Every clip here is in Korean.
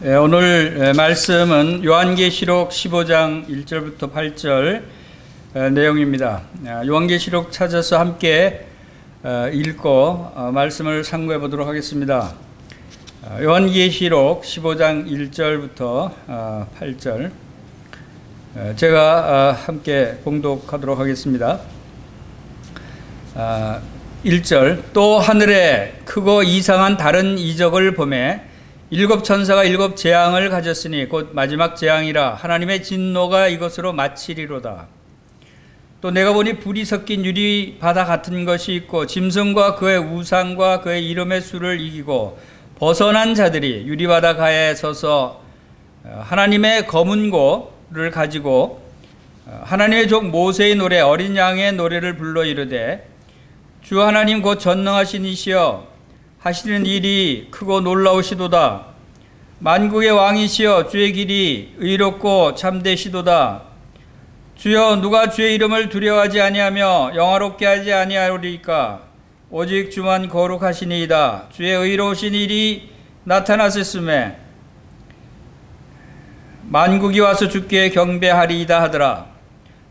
오늘 말씀은 요한계시록 15장 1절부터 8절 내용입니다. 요한계시록 찾아서 함께 읽고 말씀을 상고해 보도록 하겠습니다. 요한계시록 15장 1절부터 8절 제가 함께 봉독하도록 하겠습니다. 1절 또 하늘에 크고 이상한 다른 이적을 보매 일곱 천사가 일곱 재앙을 가졌으니 곧 마지막 재앙이라 하나님의 진노가 이것으로 마치리로다. 또 내가 보니 불이 섞인 유리 바다 같은 것이 있고 짐승과 그의 우상과 그의 이름의 수를 이기고 벗어난 자들이 유리 바다 가에 서서 하나님의 검은 고를 가지고 하나님의 종 모세의 노래 어린 양의 노래를 불러 이르되 주 하나님 곧 전능하신 이시여 하시는 일이 크고 놀라우시도다. 만국의 왕이시여 주의 길이 의롭고 참되시도다. 주여 누가 주의 이름을 두려워하지 아니하며 영화롭게 하지 아니하리까. 오직 주만 거룩하시니이다. 주의 의로우신 일이 나타났음에 만국이 와서 주께 경배하리이다 하더라.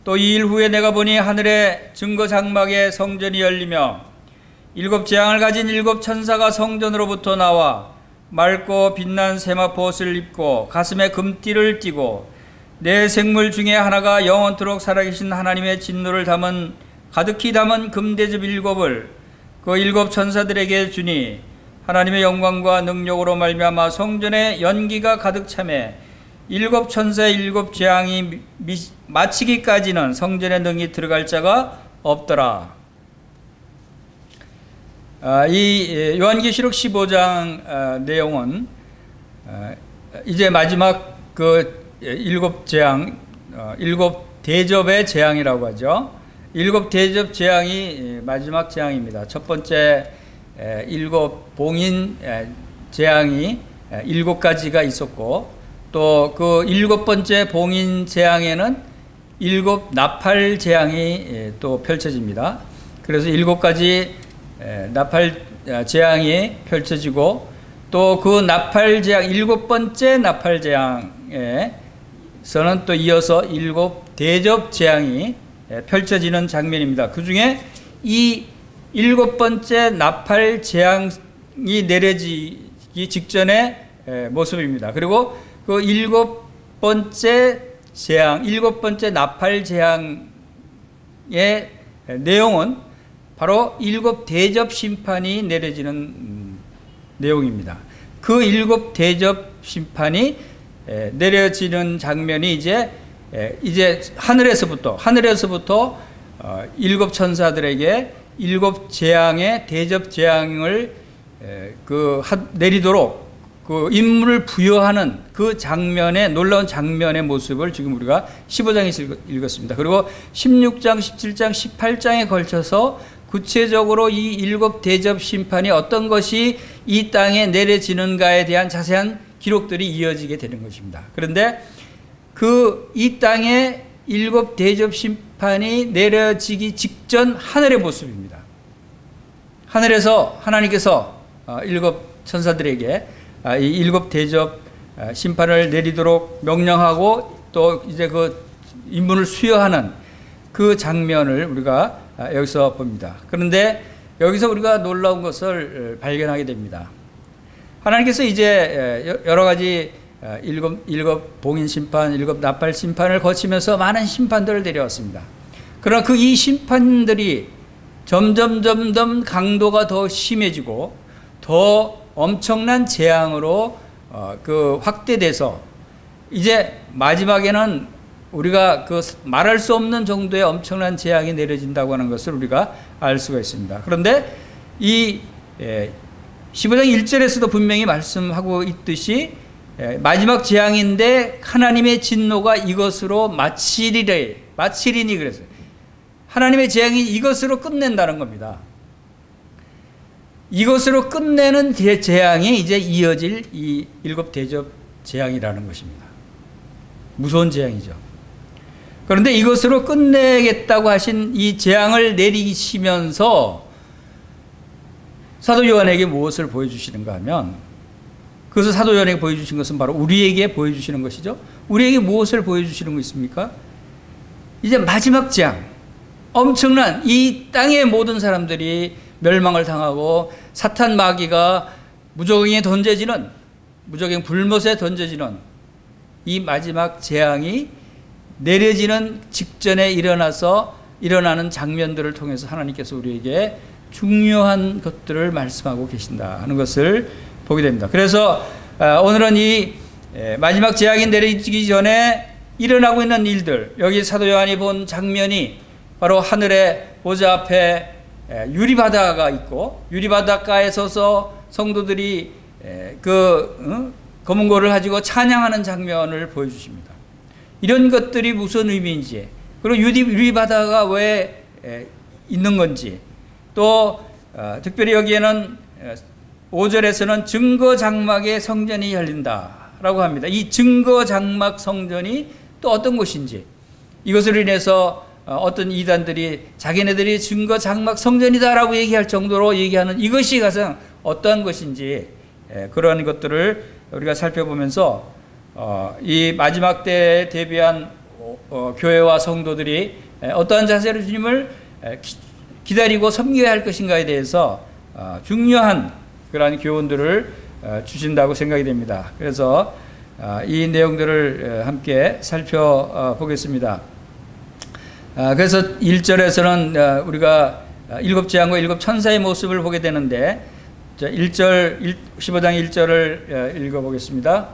또 이 일 후에 내가 보니 하늘의 증거 장막에 성전이 열리며 일곱 재앙을 가진 일곱 천사가 성전으로부터 나와 맑고 빛난 세마포 옷을 입고 가슴에 금띠를 띠고 네 생물 중에 하나가 영원토록 살아계신 하나님의 진노를 가득히 담은 금대접 일곱을 그 일곱 천사들에게 주니 하나님의 영광과 능력으로 말미암아 성전에 연기가 가득 차매 일곱 천사의 일곱 재앙이 마치기까지는 성전에 능히 들어갈 자가 없더라. 이 요한계시록 15장 내용은 이제 마지막 그 일곱 재앙, 일곱 대접의 재앙이라고 하죠. 일곱 대접 재앙이 마지막 재앙입니다. 첫 번째 일곱 봉인 재앙이 일곱 가지가 있었고 또 그 일곱 번째 봉인 재앙에는 일곱 나팔 재앙이 또 펼쳐집니다. 그래서 일곱 가지 나팔 재앙이 펼쳐지고 또 그 나팔 재앙 일곱 번째 나팔 재앙에서는 또 이어서 일곱 대접 재앙이 펼쳐지는 장면입니다. 그 중에 이 일곱 번째 나팔 재앙이 내려지기 직전의 모습입니다. 그리고 그 일곱 번째 재앙, 일곱 번째 나팔 재앙의 내용은 바로 일곱 대접 심판이 내려지는 내용입니다. 그 일곱 대접 심판이 내려지는 장면이 이제 하늘에서부터 일곱 천사들에게 일곱 재앙의 대접 재앙을 내리도록 그 임무를 부여하는 그 장면의 놀라운 장면의 모습을 지금 우리가 15장에서 읽었습니다. 그리고 16장, 17장, 18장에 걸쳐서 구체적으로 이 일곱 대접 심판이 어떤 것이 이 땅에 내려지는가에 대한 자세한 기록들이 이어지게 되는 것입니다. 그런데 이 땅에 일곱 대접 심판이 내려지기 직전 하늘의 모습입니다. 하늘에서 하나님께서 일곱 천사들에게 이 일곱 대접 심판을 내리도록 명령하고 또 이제 그 임무를 수여하는 그 장면을 우리가 여기서 봅니다. 그런데 여기서 우리가 놀라운 것을 발견하게 됩니다. 하나님께서 이제 여러 가지 일곱 봉인 심판, 일곱 나팔 심판을 거치면서 많은 심판들을 내려왔습니다. 그러나 이 심판들이 점점 강도가 더 심해지고 더 엄청난 재앙으로 확대돼서 이제 마지막에는 우리가 말할 수 없는 정도의 엄청난 재앙이 내려진다고 하는 것을 우리가 알 수가 있습니다. 그런데 이 15장 1절에서도 분명히 말씀하고 있듯이 마지막 재앙인데 하나님의 진노가 이것으로 마치리니 그랬어요. 하나님의 재앙이 이것으로 끝낸다는 겁니다. 이것으로 끝내는 재앙이 이제 이어질 이 일곱 대접 재앙이라는 것입니다. 무서운 재앙이죠. 그런데 이것으로 끝내겠다고 하신 이 재앙을 내리시면서 사도 요한에게 무엇을 보여주시는가 하면 그것을 사도 요한에게 보여주신 것은 바로 우리에게 보여주시는 것이죠. 우리에게 무엇을 보여주시는 것입니까? 이제 마지막 재앙, 엄청난 이 땅의 모든 사람들이 멸망을 당하고 사탄 마귀가 무저갱에 던져지는, 무저갱 불못에 던져지는 이 마지막 재앙이 내려지는 직전에 일어나는 장면들을 통해서 하나님께서 우리에게 중요한 것들을 말씀하고 계신다 하는 것을 보게 됩니다. 그래서 오늘은 이 마지막 재앙이 내려지기 전에 일어나고 있는 일들, 여기 사도 요한이 본 장면이 바로 하늘의 보좌 앞에 유리바다가 있고, 유리바닷가에 서서 성도들이 검은 고를 가지고 찬양하는 장면을 보여주십니다. 이런 것들이 무슨 의미인지, 그리고 유리바다가 왜 있는 건지, 또 특별히 여기에는 5절에서는 증거장막의 성전이 열린다라고 합니다. 이 증거장막 성전이 또 어떤 곳인지, 이것으로 인해서 어떤 이단들이 자기네들이 증거장막 성전이다라고 얘기할 정도로 얘기하는 이것이 가장 어떠한 것인지, 그러한 것들을 우리가 살펴보면서 이 마지막 때에 대비한 교회와 성도들이 어떠한 자세로 주님을 기다리고 섬겨야 할 것인가에 대해서 중요한 그러한 교훈들을 주신다고 생각이 됩니다. 그래서 이 내용들을 함께 살펴보겠습니다. 그래서 1절에서는 우리가 일곱 재앙과 일곱 천사의 모습을 보게 되는데, 15장 1절을 읽어보겠습니다.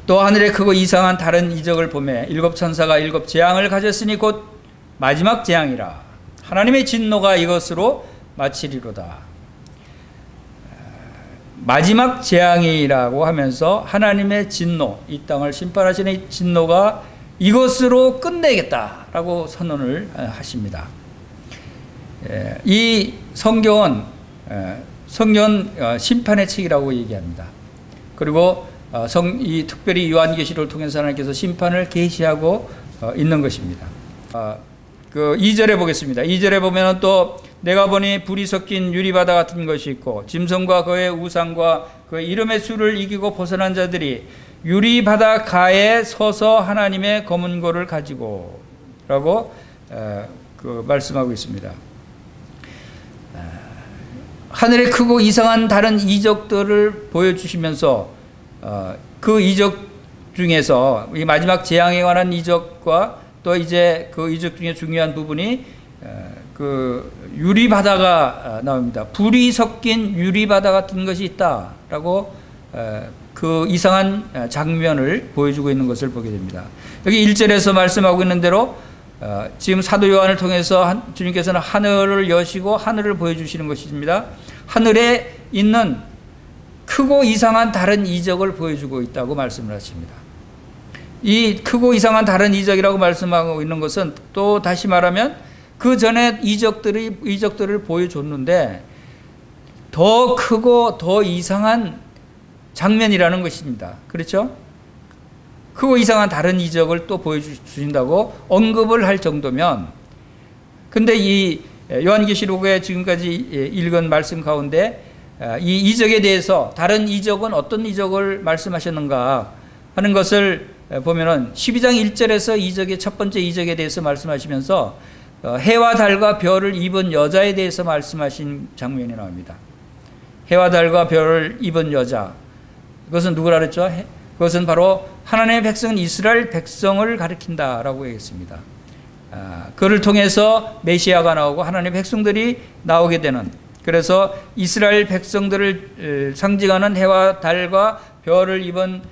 또 하늘에 크고 이상한 다른 이적을 보매 일곱 천사가 일곱 재앙을 가졌으니 곧 마지막 재앙이라. 하나님의 진노가 이것으로 마치리로다. 마지막 재앙이라고 하면서 하나님의 진노, 이 땅을 심판하시는 진노가 이것으로 끝내겠다라고 선언을 하십니다. 이 성경은 심판의 책이라고 얘기합니다. 그리고 이 특별히 요한계시록을 통해서 하나님께서 심판을 계시하고 있는 것입니다. 그 2절에 보겠습니다. 2절에 보면 또 내가 보니 불이 섞인 유리바다 같은 것이 있고 짐승과 그의 우상과 그의 이름의 수를 이기고 벗어난 자들이 유리바다 가에 서서 하나님의 검은 고를 가지고 라고 말씀하고 있습니다. 하늘에 크고 이상한 다른 이적들을 보여주시면서 그 이적 중에서 이 마지막 재앙에 관한 이적과 또 이제 그 이적 중에 중요한 부분이 그 유리바다가 나옵니다. 불이 섞인 유리바다 같은 것이 있다라고 그 이상한 장면을 보여주고 있는 것을 보게 됩니다. 여기 1절에서 말씀하고 있는 대로 지금 사도 요한을 통해서 주님께서는 하늘을 여시고 하늘을 보여주시는 것입니다. 하늘에 있는 크고 이상한 다른 이적을 보여주고 있다고 말씀을 하십니다. 이 크고 이상한 다른 이적이라고 말씀하고 있는 것은 또 다시 말하면 그 전에 이적들을 보여줬는데 더 크고 더 이상한 장면이라는 것입니다. 그렇죠? 크고 이상한 다른 이적을 또 보여주신다고 언급을 할 정도면, 근데 이 요한계시록에 지금까지 읽은 말씀 가운데 이 이적에 대해서 다른 이적은 어떤 이적을 말씀하셨는가 하는 것을 보면은 12장 1절에서 이적의 첫 번째 이적에 대해서 말씀하시면서 해와 달과 별을 입은 여자에 대해서 말씀하신 장면이 나옵니다. 해와 달과 별을 입은 여자, 그것은 누구라 그랬죠? 그것은 바로 하나님의 백성은 이스라엘 백성을 가리킨다라고 얘기했습니다. 그를 통해서 메시아가 나오고 하나님의 백성들이 나오게 되는, 그래서 이스라엘 백성들을 상징하는 해와 달과 별을 입은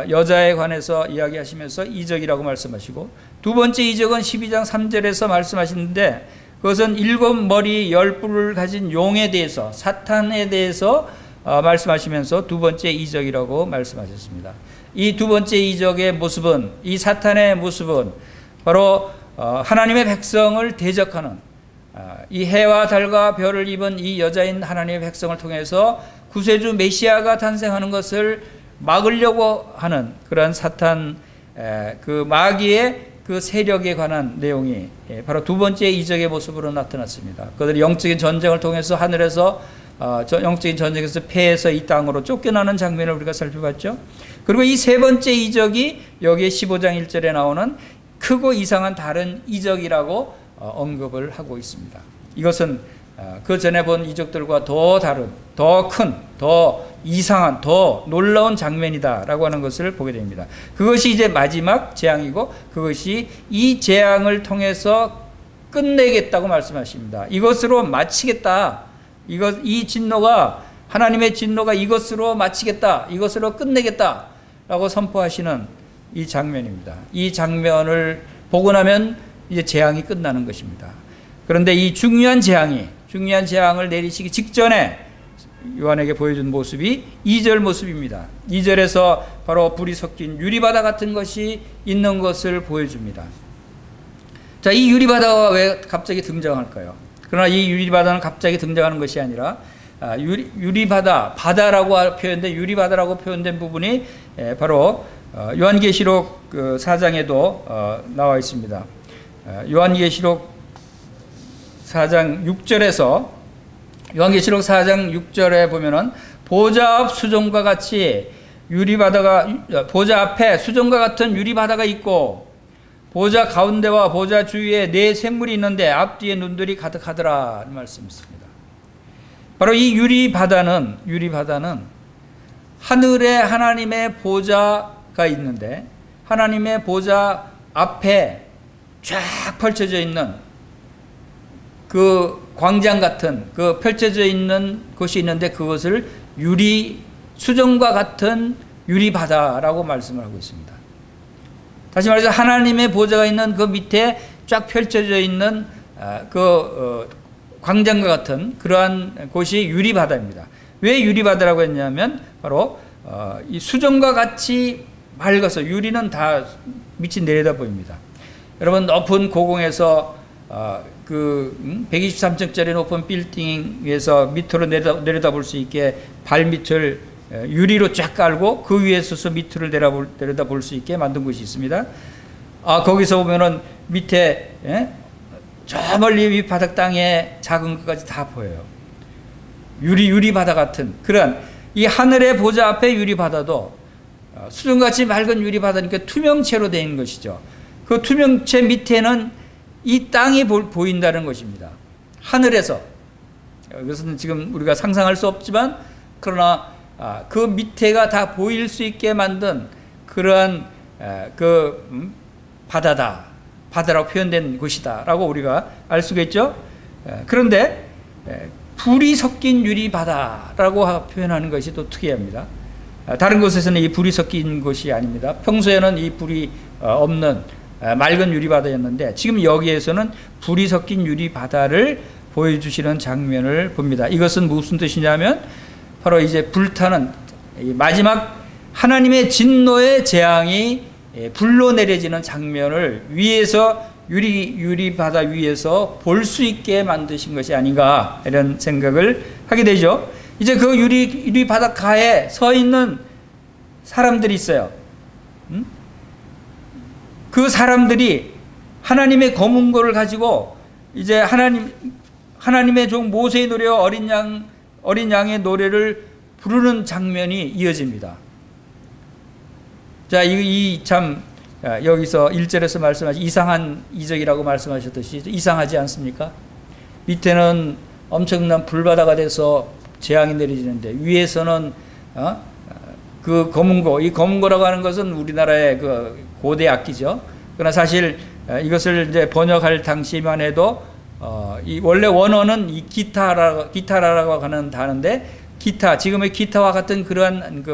여자에 관해서 이야기하시면서 이적이라고 말씀하시고, 두 번째 이적은 12장 3절에서 말씀하시는데 그것은 7머리 10뿔을 가진 용에 대해서, 사탄에 대해서 말씀하시면서 두 번째 이적이라고 말씀하셨습니다. 이 두 번째 이적의 모습은, 이 사탄의 모습은 바로 하나님의 백성을 대적하는, 이 해와 달과 별을 입은 이 여자인 하나님의 백성을 통해서 구세주 메시아가 탄생하는 것을 막으려고 하는 그러한 사탄, 그 마귀의 그 세력에 관한 내용이 바로 두 번째 이적의 모습으로 나타났습니다. 그들이 영적인 전쟁을 통해서 하늘에서 영적인 전쟁에서 패해서 이 땅으로 쫓겨나는 장면을 우리가 살펴봤죠. 그리고 이 세 번째 이적이 여기에 15장 1절에 나오는 크고 이상한 다른 이적이라고 언급을 하고 있습니다. 이것은 그 전에 본 이적들과 더 다른, 더 큰, 더 이상한, 더 놀라운 장면이다라고 하는 것을 보게 됩니다. 그것이 이제 마지막 재앙이고 그것이 이 재앙을 통해서 끝내겠다고 말씀하십니다. 이것으로 마치겠다. 이 진노가, 하나님의 진노가 이것으로 마치겠다. 이것으로 끝내겠다라고 선포하시는 이 장면입니다. 이 장면을 보고 나면 이제 재앙이 끝나는 것입니다. 그런데 이 중요한 재앙을 내리시기 직전에 요한에게 보여준 모습이 2절 모습입니다. 2절에서 바로 불이 섞인 유리바다 같은 것이 있는 것을 보여줍니다. 자, 이 유리바다가 왜 갑자기 등장할까요? 그러나 이 유리바다는 갑자기 등장하는 것이 아니라 유리바다, 바다라고 표현된 유리바다라고 표현된 부분이 바로 요한계시록 4장에도 나와 있습니다. 요한계시록 4장 6절에서 요한계시록 4장 6절에 보면은 보좌 앞 수정과 같이 보좌 앞에 수정과 같은 유리바다가 있고 보좌 가운데와 보좌 주위에 네 샘물이 있는데 앞뒤에 눈들이 가득하더라 말씀이 있습니다. 바로 이 유리바다는 하늘에 하나님의 보좌가 있는데 하나님의 보좌 앞에 쫙 펼쳐져 있는 그 광장 같은 그 펼쳐져 있는 곳이 있는데 그것을 수정과 같은 유리바다라고 말씀을 하고 있습니다. 다시 말해서 하나님의 보좌가 있는 그 밑에 쫙 펼쳐져 있는 광장과 같은 그러한 곳이 유리바다입니다. 왜 유리바다라고 했냐면 바로 이 수정과 같이 맑아서 유리는 다 밑이 내려다 보입니다. 여러분 높은 고공에서 123층짜리 높은 빌딩에서 밑으로 내려다 볼 수 있게 발밑을 유리로 쫙 깔고 그 위에 서서 밑으로 내려다 볼 수 있게 만든 곳이 있습니다. 거기서 보면은 밑에 저 멀리 위 바닥 땅에 작은 것까지 다 보여요. 유리바다 같은 그런 이 하늘의 보좌 앞에 유리바다도 수정같이 맑은 유리바다니까 투명체로 되어 있는 것이죠. 그 투명체 밑에는 이 땅이 보인다는 것입니다. 하늘에서. 이것은 지금 우리가 상상할 수 없지만 그러나 그 밑에가 다 보일 수 있게 만든 그러한 바다라고 표현된 곳이다 라고 우리가 알 수가 있죠. 그런데 불이 섞인 유리바다라고 표현하는 것이 또 특이합니다. 다른 곳에서는 이 불이 섞인 곳이 아닙니다. 평소에는 이 불이 없는 맑은 유리바다였는데 지금 여기에서는 불이 섞인 유리바다를 보여주시는 장면을 봅니다. 이것은 무슨 뜻이냐면 바로 이제 불타는 마지막 하나님의 진노의 재앙이 불로 내려지는 장면을 위에서 유리바다 위에서 볼 수 있게 만드신 것이 아닌가 이런 생각을 하게 되죠. 이제 그 유리바닷가에 서 있는 사람들이 있어요. 그 사람들이 하나님의 검은고를 가지고 이제 하나님의 종 모세의 노래와 어린 양의 노래를 부르는 장면이 이어집니다. 자, 여기서 1절에서 말씀하신 이상한 이적이라고 말씀하셨듯이 이상하지 않습니까? 밑에는 엄청난 불바다가 돼서 재앙이 내려지는데 위에서는 그 검은고, 이 검은고라고 하는 것은 우리나라의 그 고대 악기죠. 그러나 사실 이것을 이제 번역할 당시만 해도 이 원래 원어는 이 기타라고 하는 단어인데 지금의 기타와 같은 그러한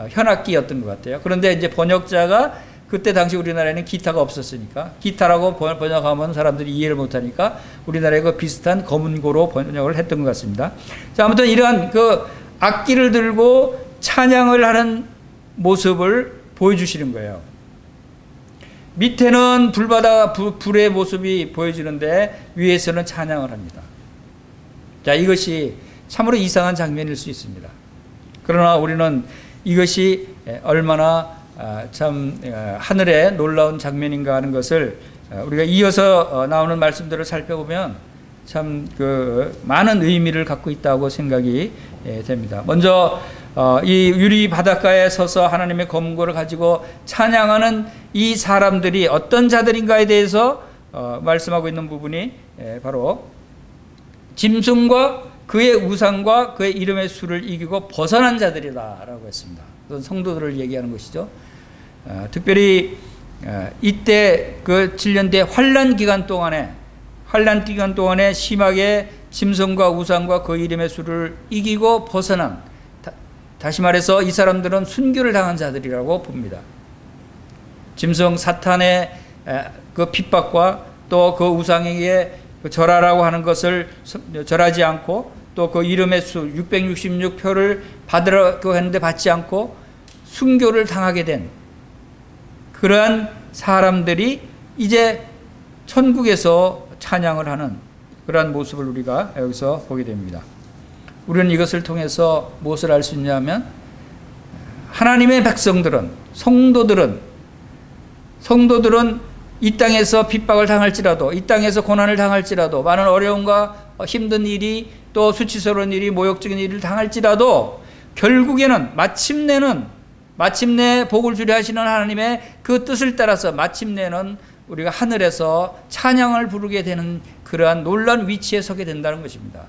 현악기였던 것 같아요. 그런데 이제 번역자가 그때 당시 우리나라에는 기타가 없었으니까 기타라고 번역하면 사람들이 이해를 못하니까 우리나라에 그 비슷한 검은고로 번역을 했던 것 같습니다. 자, 아무튼 이러한 그 악기를 들고 찬양을 하는 모습을 보여주시는 거예요. 밑에는 불의 모습이 보여지는데 위에서는 찬양을 합니다. 자, 이것이 참으로 이상한 장면일 수 있습니다. 그러나 우리는 이것이 얼마나 참 하늘의 놀라운 장면인가 하는 것을 우리가 이어서 나오는 말씀들을 살펴보면 참 많은 의미를 갖고 있다고 생각이 됩니다. 먼저 이 유리 바닷가에 서서 하나님의 검고를 가지고 찬양하는 이 사람들이 어떤 자들인가에 대해서 말씀하고 있는 부분이 바로 짐승과 그의 우상과 그의 이름의 수를 이기고 벗어난 자들이다라고 했습니다. 그건 성도들을 얘기하는 것이죠. 특별히 이때 그 7년 뒤에 환난 기간 동안에 심하게 짐승과 우상과 그 이름의 수를 이기고 벗어난, 다시 말해서 이 사람들은 순교를 당한 자들이라고 봅니다. 짐승 사탄의 그 핍박과 또 그 우상에게 절하라고 하는 것을 절하지 않고, 또 그 이름의 수 666표를 받으라고 했는데 받지 않고 순교를 당하게 된 그러한 사람들이 이제 천국에서 찬양을 하는 그러한 모습을 우리가 여기서 보게 됩니다. 우리는 이것을 통해서 무엇을 알 수 있냐면, 하나님의 백성들은, 성도들은 이 땅에서 핍박을 당할지라도, 이 땅에서 고난을 당할지라도, 많은 어려움과 힘든 일이, 또 수치스러운 일이, 모욕적인 일을 당할지라도 결국에는 마침내 복을 주려 하시는 하나님의 그 뜻을 따라서 마침내는 우리가 하늘에서 찬양을 부르게 되는 그러한 놀라운 위치에 서게 된다는 것입니다.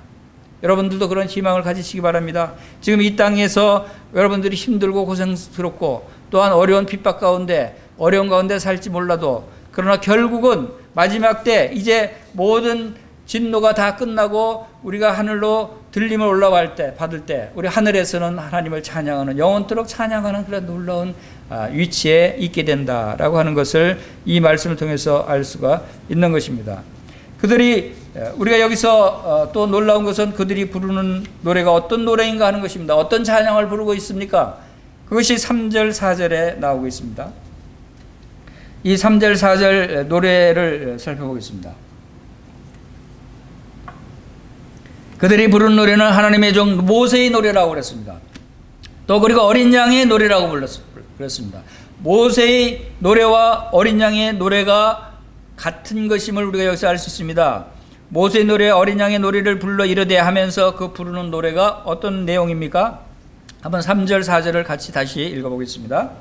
여러분들도 그런 희망을 가지시기 바랍니다. 지금 이 땅에서 여러분들이 힘들고 고생스럽고 또한 어려운 핍박 가운데, 어려운 가운데 살지 몰라도, 그러나 결국은 마지막 때 이제 모든 진노가 다 끝나고 우리가 하늘로 들림을 올라갈 때, 받을 때, 우리 하늘에서는 하나님을 찬양하는, 영원토록 찬양하는 그런 놀라운 위치에 있게 된다라고 하는 것을 이 말씀을 통해서 알 수가 있는 것입니다. 우리가 여기서 또 놀라운 것은 그들이 부르는 노래가 어떤 노래인가 하는 것입니다. 어떤 찬양을 부르고 있습니까? 그것이 3절 4절에 나오고 있습니다. 이 3절 4절 노래를 살펴보겠습니다. 그들이 부르는 노래는 하나님의 종 모세의 노래라고 그랬습니다. 또 그리고 어린 양의 노래라고 그랬습니다. 모세의 노래와 어린 양의 노래가 같은 것임을 우리가 여기서 알 수 있습니다. 모세의 노래, 어린 양의 노래를 불러 이르되 하면서 그 부르는 노래가 어떤 내용입니까? 한번 3절 4절을 같이 다시 읽어보겠습니다.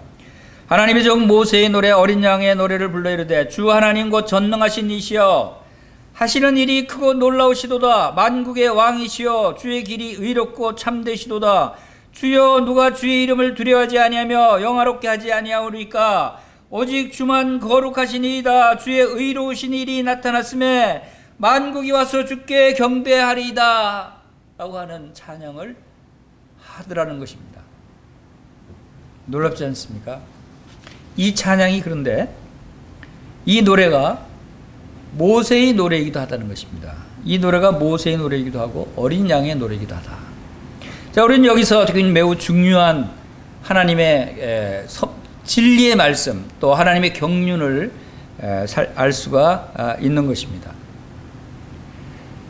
하나님의 종 모세의 노래, 어린 양의 노래를 불러 이르되 주 하나님 곧 전능하신 이시여 하시는 일이 크고 놀라우시도다. 만국의 왕이시여 주의 길이 의롭고 참되시도다. 주여 누가 주의 이름을 두려워하지 아니하며 영화롭게 하지 아니하오리까? 오직 주만 거룩하시니이다. 주의 의로우신 일이 나타났음에 만국이 와서 주께 경배하리이다 라고 하는 찬양을 하더라는 것입니다. 놀랍지 않습니까? 이 찬양이, 그런데 이 노래가 모세의 노래이기도 하다는 것입니다. 이 노래가 모세의 노래이기도 하고 어린 양의 노래이기도 하다. 자, 우리는 여기서 매우 중요한 하나님의 진리의 말씀, 또 하나님의 경륜을 알 수가 있는 것입니다.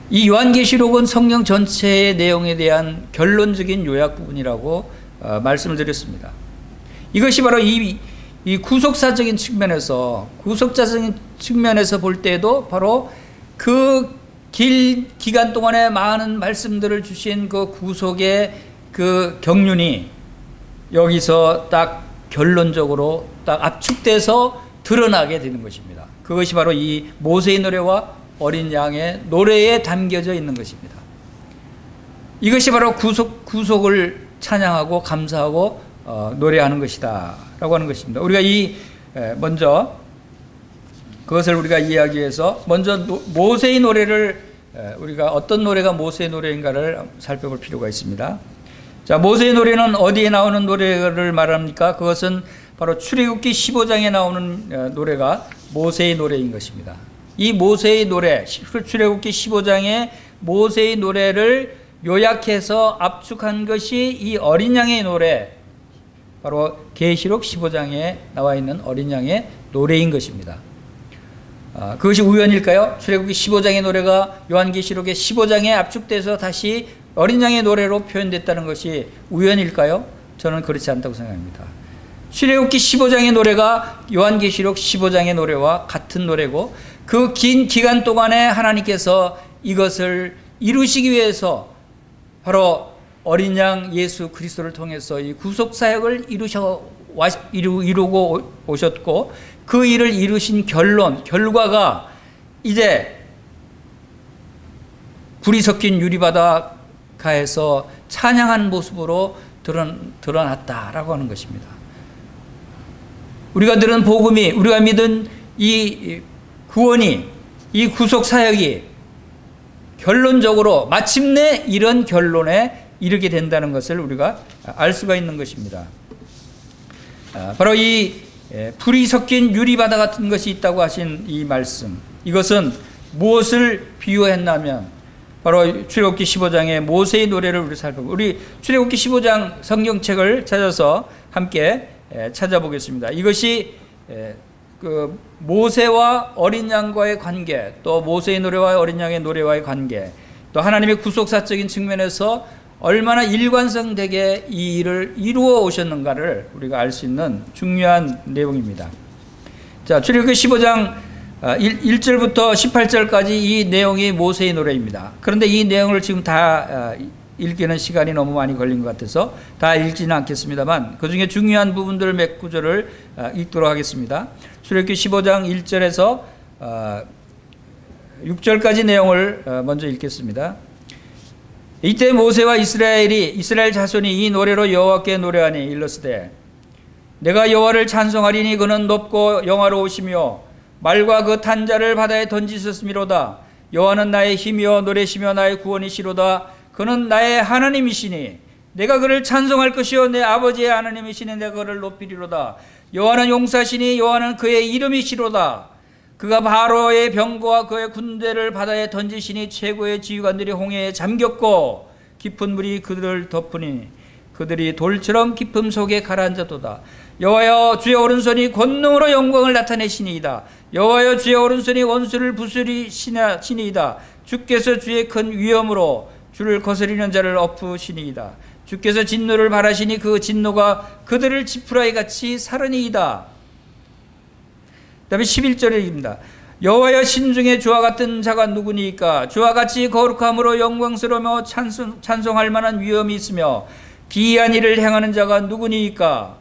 이 요한계시록은 성경 전체의 내용에 대한 결론적인 요약 부분이라고 말씀을 드렸습니다. 이것이 바로 이 구속사적인 측면에서 볼 때에도 바로 그 길 기간 동안에 많은 말씀들을 주신 그 구속의 그 경륜이 여기서 딱 결론적으로 딱 압축돼서 드러나게 되는 것입니다. 그것이 바로 이 모세의 노래와 어린 양의 노래에 담겨져 있는 것입니다. 이것이 바로 구속을 찬양하고 감사하고 노래하는 것이다 라고 하는 것입니다. 우리가 먼저 그것을 우리가 이해하기 위해서 먼저 모세의 노래를 우리가 어떤 노래가 모세의 노래인가를 살펴볼 필요가 있습니다. 자, 모세의 노래는 어디에 나오는 노래를 말합니까? 그것은 바로 출애굽기 15장에 나오는 노래가 모세의 노래인 것입니다. 이 모세의 노래, 출애굽기 15장의 모세의 노래를 요약해서 압축한 것이 이 어린 양의 노래, 바로 계시록 15장에 나와 있는 어린 양의 노래인 것입니다. 그것이 우연일까요? 출애굽기 15장의 노래가 요한계시록의 15장에 압축돼서 다시 어린 양의 노래로 표현됐다는 것이 우연일까요? 저는 그렇지 않다고 생각합니다. 출애굽기 15장의 노래가 요한계시록 15장의 노래와 같은 노래고, 그 긴 기간 동안에 하나님께서 이것을 이루시기 위해서 바로 어린 양 예수 그리스도를 통해서 이 구속 사역을 이루고 오셨고, 그 일을 이루신 결과가 이제 불이 섞인 유리바다가에서 찬양한 모습으로 드러났다라고 하는 것입니다. 우리가 들은 복음이, 우리가 믿은 이 구원이, 이 구속 사역이 결론적으로 마침내 이런 결론에 이르게 된다는 것을 우리가 알 수가 있는 것입니다. 바로 이 불이 섞인 유리바다 같은 것이 있다고 하신 이 말씀, 이것은 무엇을 비유했냐면 바로 출애굽기 15장의 모세의 노래를 우리 살펴보고, 우리 출애굽기 15장 성경책을 찾아서 함께 찾아보겠습니다. 이것이 그 모세와 어린 양과의 관계, 또 모세의 노래와 어린 양의 노래와의 관계, 또 하나님의 구속사적인 측면에서 얼마나 일관성되게 이 일을 이루어 오셨는가를 우리가 알 수 있는 중요한 내용입니다. 자, 출애굽기 15장 1절부터 18절까지 이 내용이 모세의 노래입니다. 그런데 이 내용을 지금 다 읽기는 시간이 너무 많이 걸린 것 같아서 다 읽지는 않겠습니다만, 그 중에 중요한 부분들 몇 구절을 읽도록 하겠습니다. 출애굽기 15장 1절에서 6절까지 내용을 먼저 읽겠습니다. 이때 모세와 이스라엘 자손이 이 노래로 여호와께 노래하니 일렀으되, 내가 여호와를 찬송하리니 그는 높고 영화로우시며 말과 그 탄자를 바다에 던지셨음이로다. 여호와는 나의 힘이요 노래시며 나의 구원이시로다. 그는 나의 하나님이시니 내가 그를 찬송할 것이요 내 아버지의 하나님이시니 내가 그를 높이리로다. 여호와는 용사시니 여호와는 그의 이름이시로다. 그가 바로의 병거와 그의 군대를 바다에 던지시니 최고의 지휘관들이 홍해에 잠겼고 깊은 물이 그들을 덮으니 그들이 돌처럼 깊음 속에 가라앉았도다. 여호와여 주의 오른손이 권능으로 영광을 나타내시니이다. 여호와여 주의 오른손이 원수를 부수리시니이다. 주께서 주의 큰 위엄으로 주를 거스리는 자를 엎으시니이다. 주께서 진노를 바라시니 그 진노가 그들을 지푸라기 같이 사르니이다. 그 다음에 11절입니다. 여호와여 신중에 주와 같은 자가 누구니까? 주와 같이 거룩함으로 영광스러우며 찬송할 만한 위엄이 있으며 기이한 일을 행하는 자가 누구니까?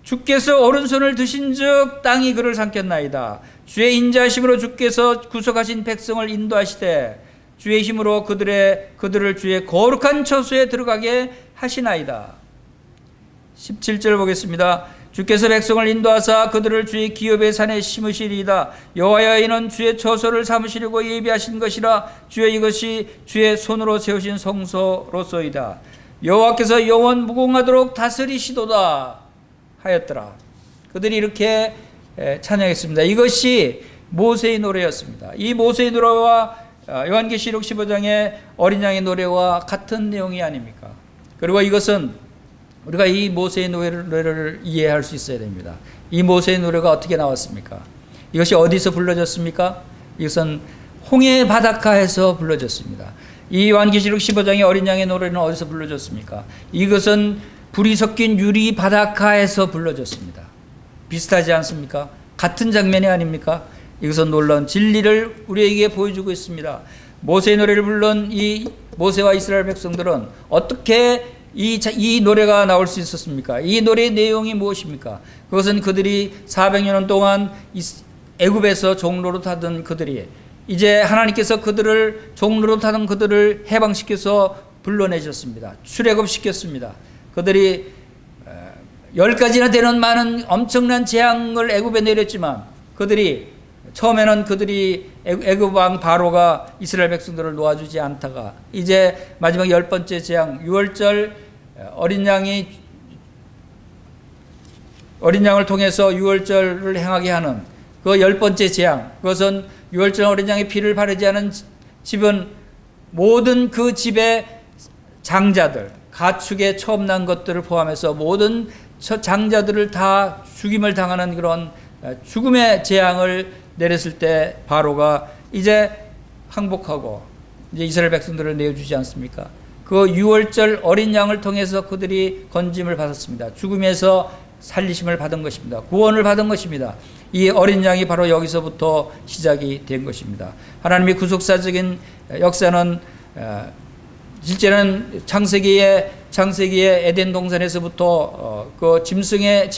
주께서 오른손을 드신즉 땅이 그를 삼켰나이다. 주의 인자하심으로 주께서 구속하신 백성을 인도하시되 주의 힘으로 그들을 주의 거룩한 처소에 들어가게 하시나이다. 17절 보겠습니다. 주께서 백성을 인도하사 그들을 주의 기업의 산에 심으시리이다. 여호와여 이는 주의 처소를 삼으시려고 예비하신 것이라. 주의 이것이 주의 손으로 세우신 성소로소이다. 여호와께서 영원 무궁하도록 다스리시도다 하였더라. 그들이 이렇게 찬양했습니다. 이것이 모세의 노래였습니다. 이 모세의 노래와 요한계시록 15장의 어린 양의 노래와 같은 내용이 아닙니까? 그리고 이것은 우리가 이 모세의 노래를 이해할 수 있어야 됩니다. 이 모세의 노래가 어떻게 나왔습니까? 이것이 어디서 불러졌습니까? 이것은 홍해 바닷가에서 불러졌습니다. 이 요한계시록 15장의 어린 양의 노래는 어디서 불러졌습니까? 이것은 불이 섞인 유리 바닷가에서 불러졌습니다. 비슷하지 않습니까? 같은 장면이 아닙니까? 이것은 놀라운 진리를 우리에게 보여주고 있습니다. 모세의 노래를 불른 이 모세와 이스라엘 백성들은 어떻게 이 노래가 나올 수 있었습니까? 이 노래의 내용이 무엇입니까? 그것은 그들이 400년 동안 애굽에서 종로로 타던 그들이 이제 하나님께서 그들을 종로로 타던 그들을 해방시켜서 불러내셨습니다. 출애굽시켰습니다. 그들이 10가지나 되는 많은 엄청난 재앙을 애굽에 내렸지만 처음에는 그들이 애굽 왕 바로가 이스라엘 백성들을 놓아주지 않다가 이제 마지막 10번째 재앙 유월절 어린 양을 통해서 유월절을 행하게 하는 그 10번째 재앙, 그것은 유월절 어린 양의 피를 바르지 않은 집은 모든 그 집의 장자들, 가축에 처음 난 것들을 포함해서 모든 장자들을 다 죽임을 당하는 그런 죽음의 재앙을 내렸을 때 바로가 이제 항복하고 이제 이스라엘 백성들을 내어주지 않습니까? 그 유월절 어린 양을 통해서 그들이 건짐을 받았습니다. 죽음에서 살리심을 받은 것입니다. 구원을 받은 것입니다. 이 어린 양이 바로 여기서부터 시작이 된 것입니다. 하나님의 구속사적인 역사는 실제는 창세기의 에덴 동산에서부터 그 짐승을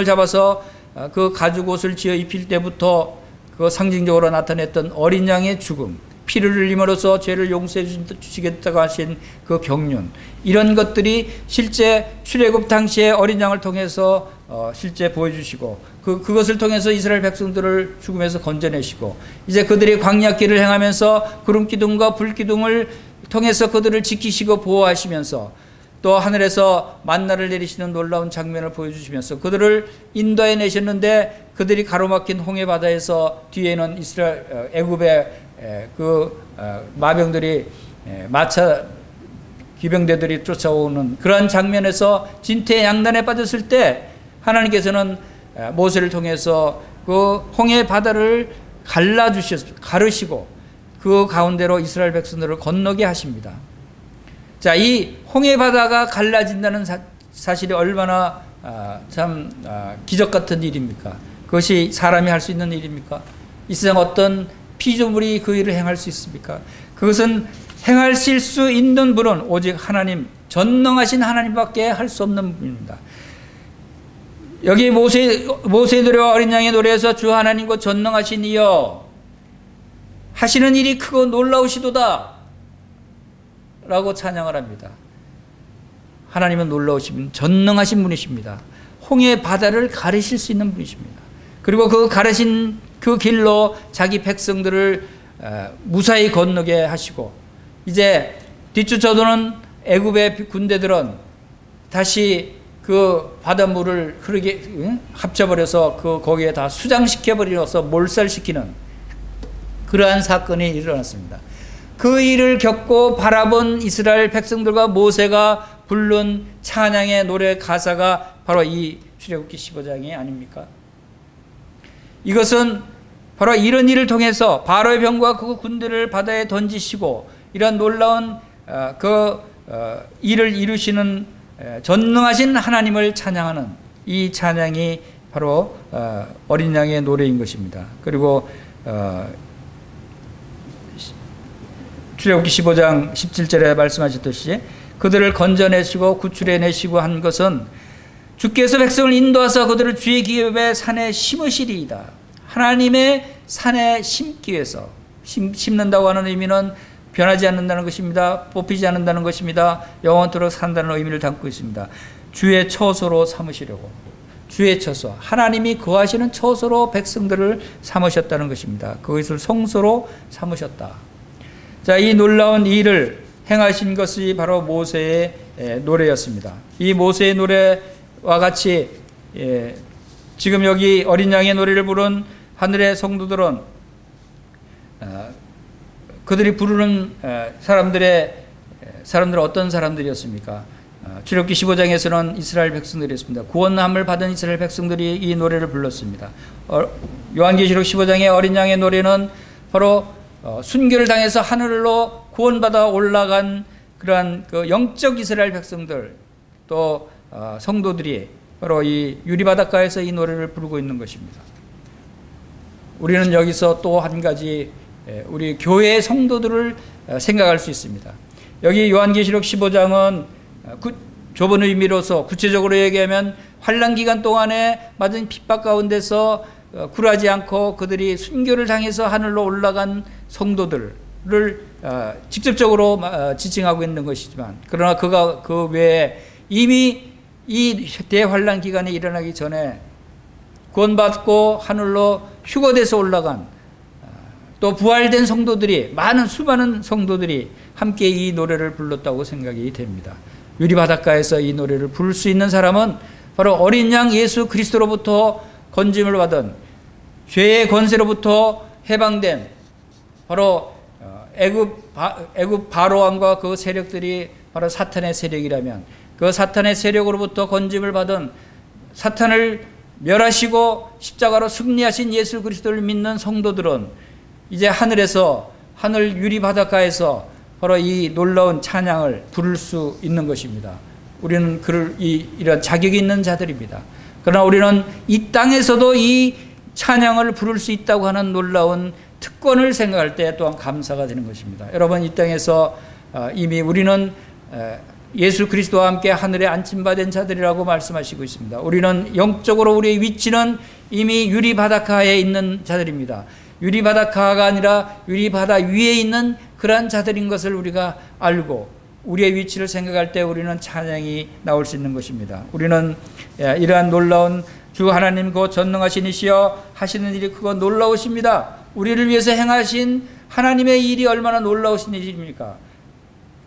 잡아서 그 가죽 옷을 지어 입힐 때부터 그 상징적으로 나타냈던 어린 양의 죽음, 피를 흘림으로써 죄를 용서해 주시겠다고 하신 그 경륜, 이런 것들이 실제 출애굽 당시에 어린 양을 통해서 실제 보여주시고 그것을 통해서 이스라엘 백성들을 죽음에서 건져내시고, 이제 그들이 광야길을 행하면서 구름기둥과 불기둥을 통해서 그들을 지키시고 보호하시면서 또 하늘에서 만나를 내리시는 놀라운 장면을 보여주시면서 그들을 인도해 내셨는데, 그들이 가로막힌 홍해 바다에서 뒤에는 이스라엘 애굽의 마병들이 마차 기병대들이 쫓아오는 그러한 장면에서 진퇴양난에 빠졌을 때 하나님께서는 모세를 통해서 그 홍해 바다를 가르시고 그 가운데로 이스라엘 백성들을 건너게 하십니다. 자, 이 홍해 바다가 갈라진다는 사실이 얼마나 기적 같은 일입니까? 그것이 사람이 할 수 있는 일입니까? 이 세상 어떤 피조물이 그 일을 행할 수 있습니까? 그것은 행하실 수 있는 분은 오직 하나님, 전능하신 하나님밖에 할 수 없는 분입니다. 여기 모세의 노래와 어린 양의 노래에서 주 하나님과 전능하신 이여 하시는 일이 크고 놀라우시도다 라고 찬양을 합니다. 하나님은 놀라우신, 전능하신 분이십니다. 홍해 바다를 가르실 수 있는 분이십니다. 그리고 그 가르신 그 길로 자기 백성들을 무사히 건너게 하시고, 이제 뒤쫓아도는 애굽의 군대들은 다시 그 바닷물을 흐르게 합쳐버려서 거기에 다 수장시켜버려서 몰살시키는 그러한 사건이 일어났습니다. 그 일을 겪고 바라본 이스라엘 백성들과 모세가 부른 찬양의 노래 가사가 바로 이 출애굽기 15장이 아닙니까? 이것은 바로 이런 일을 통해서 바로의 병과 그 군대를 바다에 던지시고 이런 놀라운 일을 이루시는 전능하신 하나님을 찬양하는 이 찬양이 바로 어린 양의 노래인 것입니다. 그리고 출애굽기 15장 17절에 말씀하셨듯이 그들을 건져내시고 구출해내시고 한 것은 주께서 백성을 인도하사 그들을 주의 기업의 산에 심으시리이다. 하나님의 산에 심기 위해서, 심는다고 하는 의미는 변하지 않는다는 것입니다. 뽑히지 않는다는 것입니다. 영원토록 산다는 의미를 담고 있습니다. 주의 처소로 삼으시려고, 주의 처소, 하나님이 거하시는 처소로 백성들을 삼으셨다는 것입니다. 그것을 성소로 삼으셨다. 자, 이 놀라운 일을 행하신 것이 바로 모세의 노래였습니다. 이 모세의 노래와 같이 지금 여기 어린 양의 노래를 부른 하늘의 성도들은 그들이 부르는 사람들은 어떤 사람들이었습니까? 출애굽기 15장에서는 이스라엘 백성들이었습니다. 구원함을 받은 이스라엘 백성들이 이 노래를 불렀습니다. 요한계시록 15장의 어린 양의 노래는 바로 순교를 당해서 하늘로 구원받아 올라간 그러한 그 영적 이스라엘 백성들, 또 성도들이 바로 이 유리바닷가에서 이 노래를 부르고 있는 것입니다. 우리는 여기서 또 한 가지 우리 교회의 성도들을 생각할 수 있습니다. 여기 요한계시록 15장은 좁은 의미로서 구체적으로 얘기하면 환난 기간 동안에 맞은 핍박 가운데서 굴하지 않고 그들이 순교를 당해서 하늘로 올라간 성도들을 직접적으로 지칭하고 있는 것이지만, 그러나 그 외에 이미 이 대환난 기간이 일어나기 전에 구원받고 하늘로 휴거돼서 올라간 또 부활된 성도들이, 수많은 성도들이 함께 이 노래를 불렀다고 생각이 됩니다. 유리바닷가에서 이 노래를 부를 수 있는 사람은 바로 어린 양 예수 그리스도로부터 건짐을 받은, 죄의 권세로부터 해방된 바로 애굽 바로왕과 그 세력들이 바로 사탄의 세력이라면, 그 사탄의 세력으로부터 건짐을 받은, 사탄을 멸하시고 십자가로 승리하신 예수 그리스도를 믿는 성도들은 이제 하늘 유리 바닷가에서 바로 이 놀라운 찬양을 부를 수 있는 것입니다. 우리는 이런 자격이 있는 자들입니다. 그러나 우리는 이 땅에서도 이 찬양을 부를 수 있다고 하는 놀라운 특권을 생각할 때 또한 감사가 되는 것입니다. 여러분, 이 땅에서 이미 우리는 예수 그리스도와 함께 하늘에 안침받은 자들이라고 말씀하시고 있습니다. 우리는 영적으로 우리의 위치는 이미 유리바닷가에 있는 자들입니다. 유리바닷가가 아니라 유리바다 위에 있는 그러한 자들인 것을 우리가 알고 우리의 위치를 생각할 때 우리는 찬양이 나올 수 있는 것입니다. 우리는 이러한 놀라운 주 하나님 그 전능하신 이시여 하시는 일이 크고 놀라우십니다. 우리를 위해서 행하신 하나님의 일이 얼마나 놀라우신 일입니까?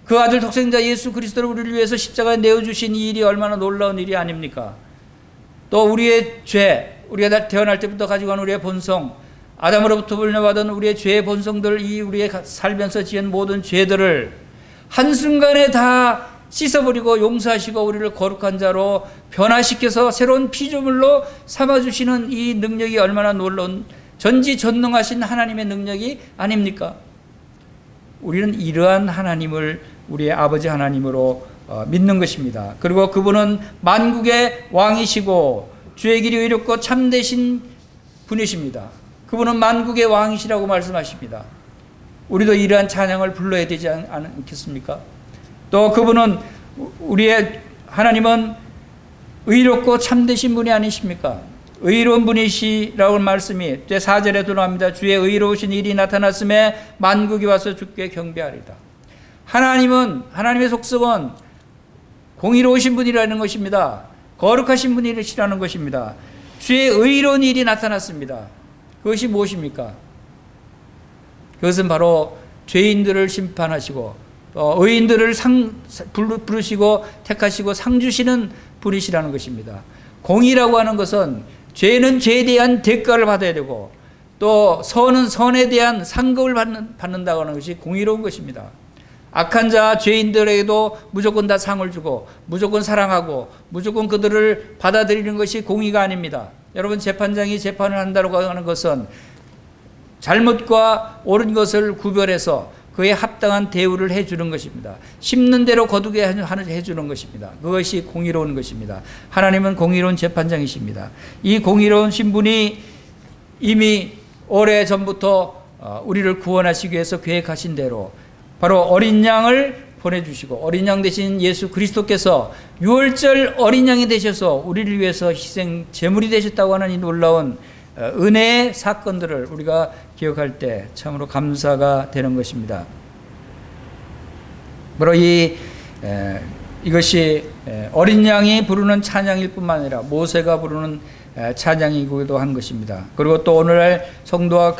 그 아들 독생자 예수 그리스도를 우리를 위해서 십자가에 내어주신 이 일이 얼마나 놀라운 일이 아닙니까? 또 우리의 죄, 우리가 태어날 때부터 가지고 간 우리의 본성, 아담으로부터 물려받은 우리의 죄의 본성들, 이 우리의 살면서 지은 모든 죄들을 한순간에 다 씻어버리고 용서하시고 우리를 거룩한 자로 변화시켜서 새로운 피조물로 삼아주시는 이 능력이 얼마나 놀라운 전지전능하신 하나님의 능력이 아닙니까? 우리는 이러한 하나님을 우리의 아버지 하나님으로 믿는 것입니다. 그리고 그분은 만국의 왕이시고 주의 길이 의롭고 참되신 분이십니다. 그분은 만국의 왕이시라고 말씀하십니다. 우리도 이러한 찬양을 불러야 되지 않겠습니까? 또 그분은 우리의 하나님은 의롭고 참되신 분이 아니십니까? 의로운 분이시라고 말씀이 4절에도 나옵니다. 주의 의로우신 일이 나타났음에 만국이 와서 주께 경배하리다. 하나님의 속성은 공의로우신 분이라는 것입니다. 거룩하신 분이시라는 것입니다. 주의 의로운 일이 나타났습니다. 그것이 무엇입니까? 그것은 바로 죄인들을 심판하시고 의인들을 부르시고 택하시고 상 주시는 분이시라는 것입니다. 공의라고 하는 것은 죄는 죄에 대한 대가를 받아야 되고 또 선은 선에 대한 상급을 받는다고 하는 것이 공의로운 것입니다. 악한 자 죄인들에게도 무조건 다 상을 주고 무조건 사랑하고 무조건 그들을 받아들이는 것이 공의가 아닙니다. 여러분, 재판장이 재판을 한다고 하는 것은 잘못과 옳은 것을 구별해서 그에 합당한 대우를 해주는 것입니다. 심는 대로 거두게 해주는 것입니다. 그것이 공의로운 것입니다. 하나님은 공의로운 재판장이십니다. 이 공의로운 신분이 이미 오래전부터 우리를 구원하시기 위해서 계획하신 대로 바로 어린 양을 보내주시고 어린 양 대신 예수 그리스도께서 유월절 어린 양이 되셔서 우리를 위해서 희생 제물이 되셨다고 하는 이 놀라운 은혜의 사건들을 우리가 기억할 때 참으로 감사가 되는 것입니다. 바로 이것이 어린 양이 부르는 찬양일 뿐만 아니라 모세가 부르는 찬양이기도 한 것입니다. 그리고 또 오늘날 성도와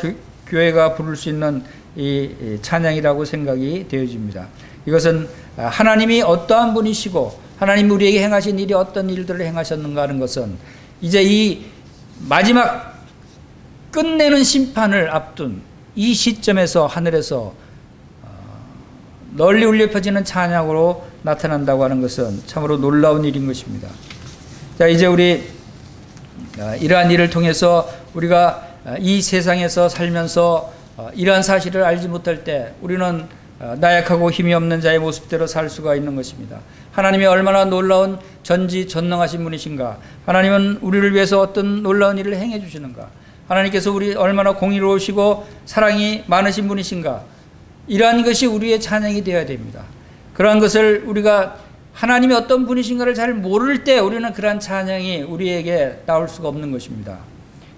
교회가 부를 수 있는 이 찬양이라고 생각이 되어집니다. 이것은 하나님이 어떠한 분이시고 하나님 우리에게 행하신 일이 어떤 일들을 행하셨는가 하는 것은 이제 이 마지막 끝내는 심판을 앞둔 이 시점에서 하늘에서 널리 울려 퍼지는 찬양으로 나타난다고 하는 것은 참으로 놀라운 일인 것입니다. 자, 이제 우리 이러한 일을 통해서 우리가 이 세상에서 살면서 이러한 사실을 알지 못할 때 우리는 나약하고 힘이 없는 자의 모습대로 살 수가 있는 것입니다. 하나님이 얼마나 놀라운 전지전능하신 분이신가, 하나님은 우리를 위해서 어떤 놀라운 일을 행해 주시는가, 하나님께서 우리 얼마나 공의로우시고 사랑이 많으신 분이신가, 이러한 것이 우리의 찬양이 되어야 됩니다. 그러한 것을 우리가 하나님이 어떤 분이신가를 잘 모를 때 우리는 그러한 찬양이 우리에게 나올 수가 없는 것입니다.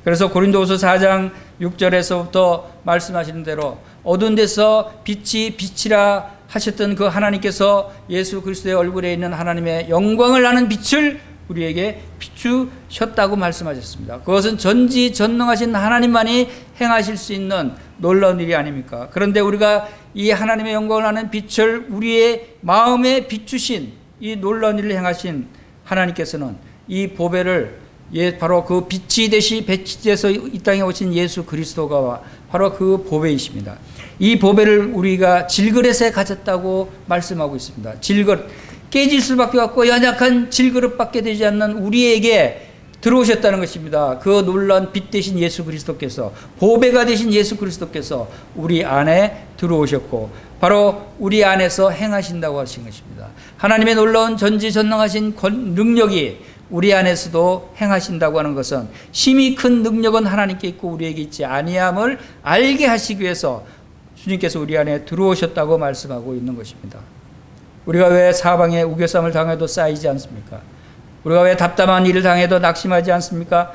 그래서 고린도후서 4장 6절에서부터 말씀하시는 대로 어두운 데서 빛이 빛이라 하셨던 그 하나님께서 예수 그리스도의 얼굴에 있는 하나님의 영광을 아는 빛을 우리에게 비추셨다고 말씀하셨습니다. 그것은 전지전능하신 하나님만이 행하실 수 있는 놀라운 일이 아닙니까? 그런데 우리가 이 하나님의 영광을 아는 빛을 우리의 마음에 비추신 이 놀라운 일을 행하신 하나님께서는 이 보배를 바로 그 빛이 되시 배치돼서 이 땅에 오신 예수 그리스도가 바로 그 보배이십니다. 이 보배를 우리가 질그릇에 가졌다고 말씀하고 있습니다. 질그릇, 깨질 수밖에 없고 연약한 질그릇밖에 되지 않는 우리에게 들어오셨다는 것입니다. 그 놀라운 빛 되신 예수 그리스도께서, 보배가 되신 예수 그리스도께서 우리 안에 들어오셨고 바로 우리 안에서 행하신다고 하신 것입니다. 하나님의 놀라운 전지전능하신 능력이 우리 안에서도 행하신다고 하는 것은 심히 큰 능력은 하나님께 있고 우리에게 있지 아니함을 알게 하시기 위해서 주님께서 우리 안에 들어오셨다고 말씀하고 있는 것입니다. 우리가 왜 사방에 우겨쌈을 당해도 쌓이지 않습니까? 우리가 왜 답답한 일을 당해도 낙심하지 않습니까?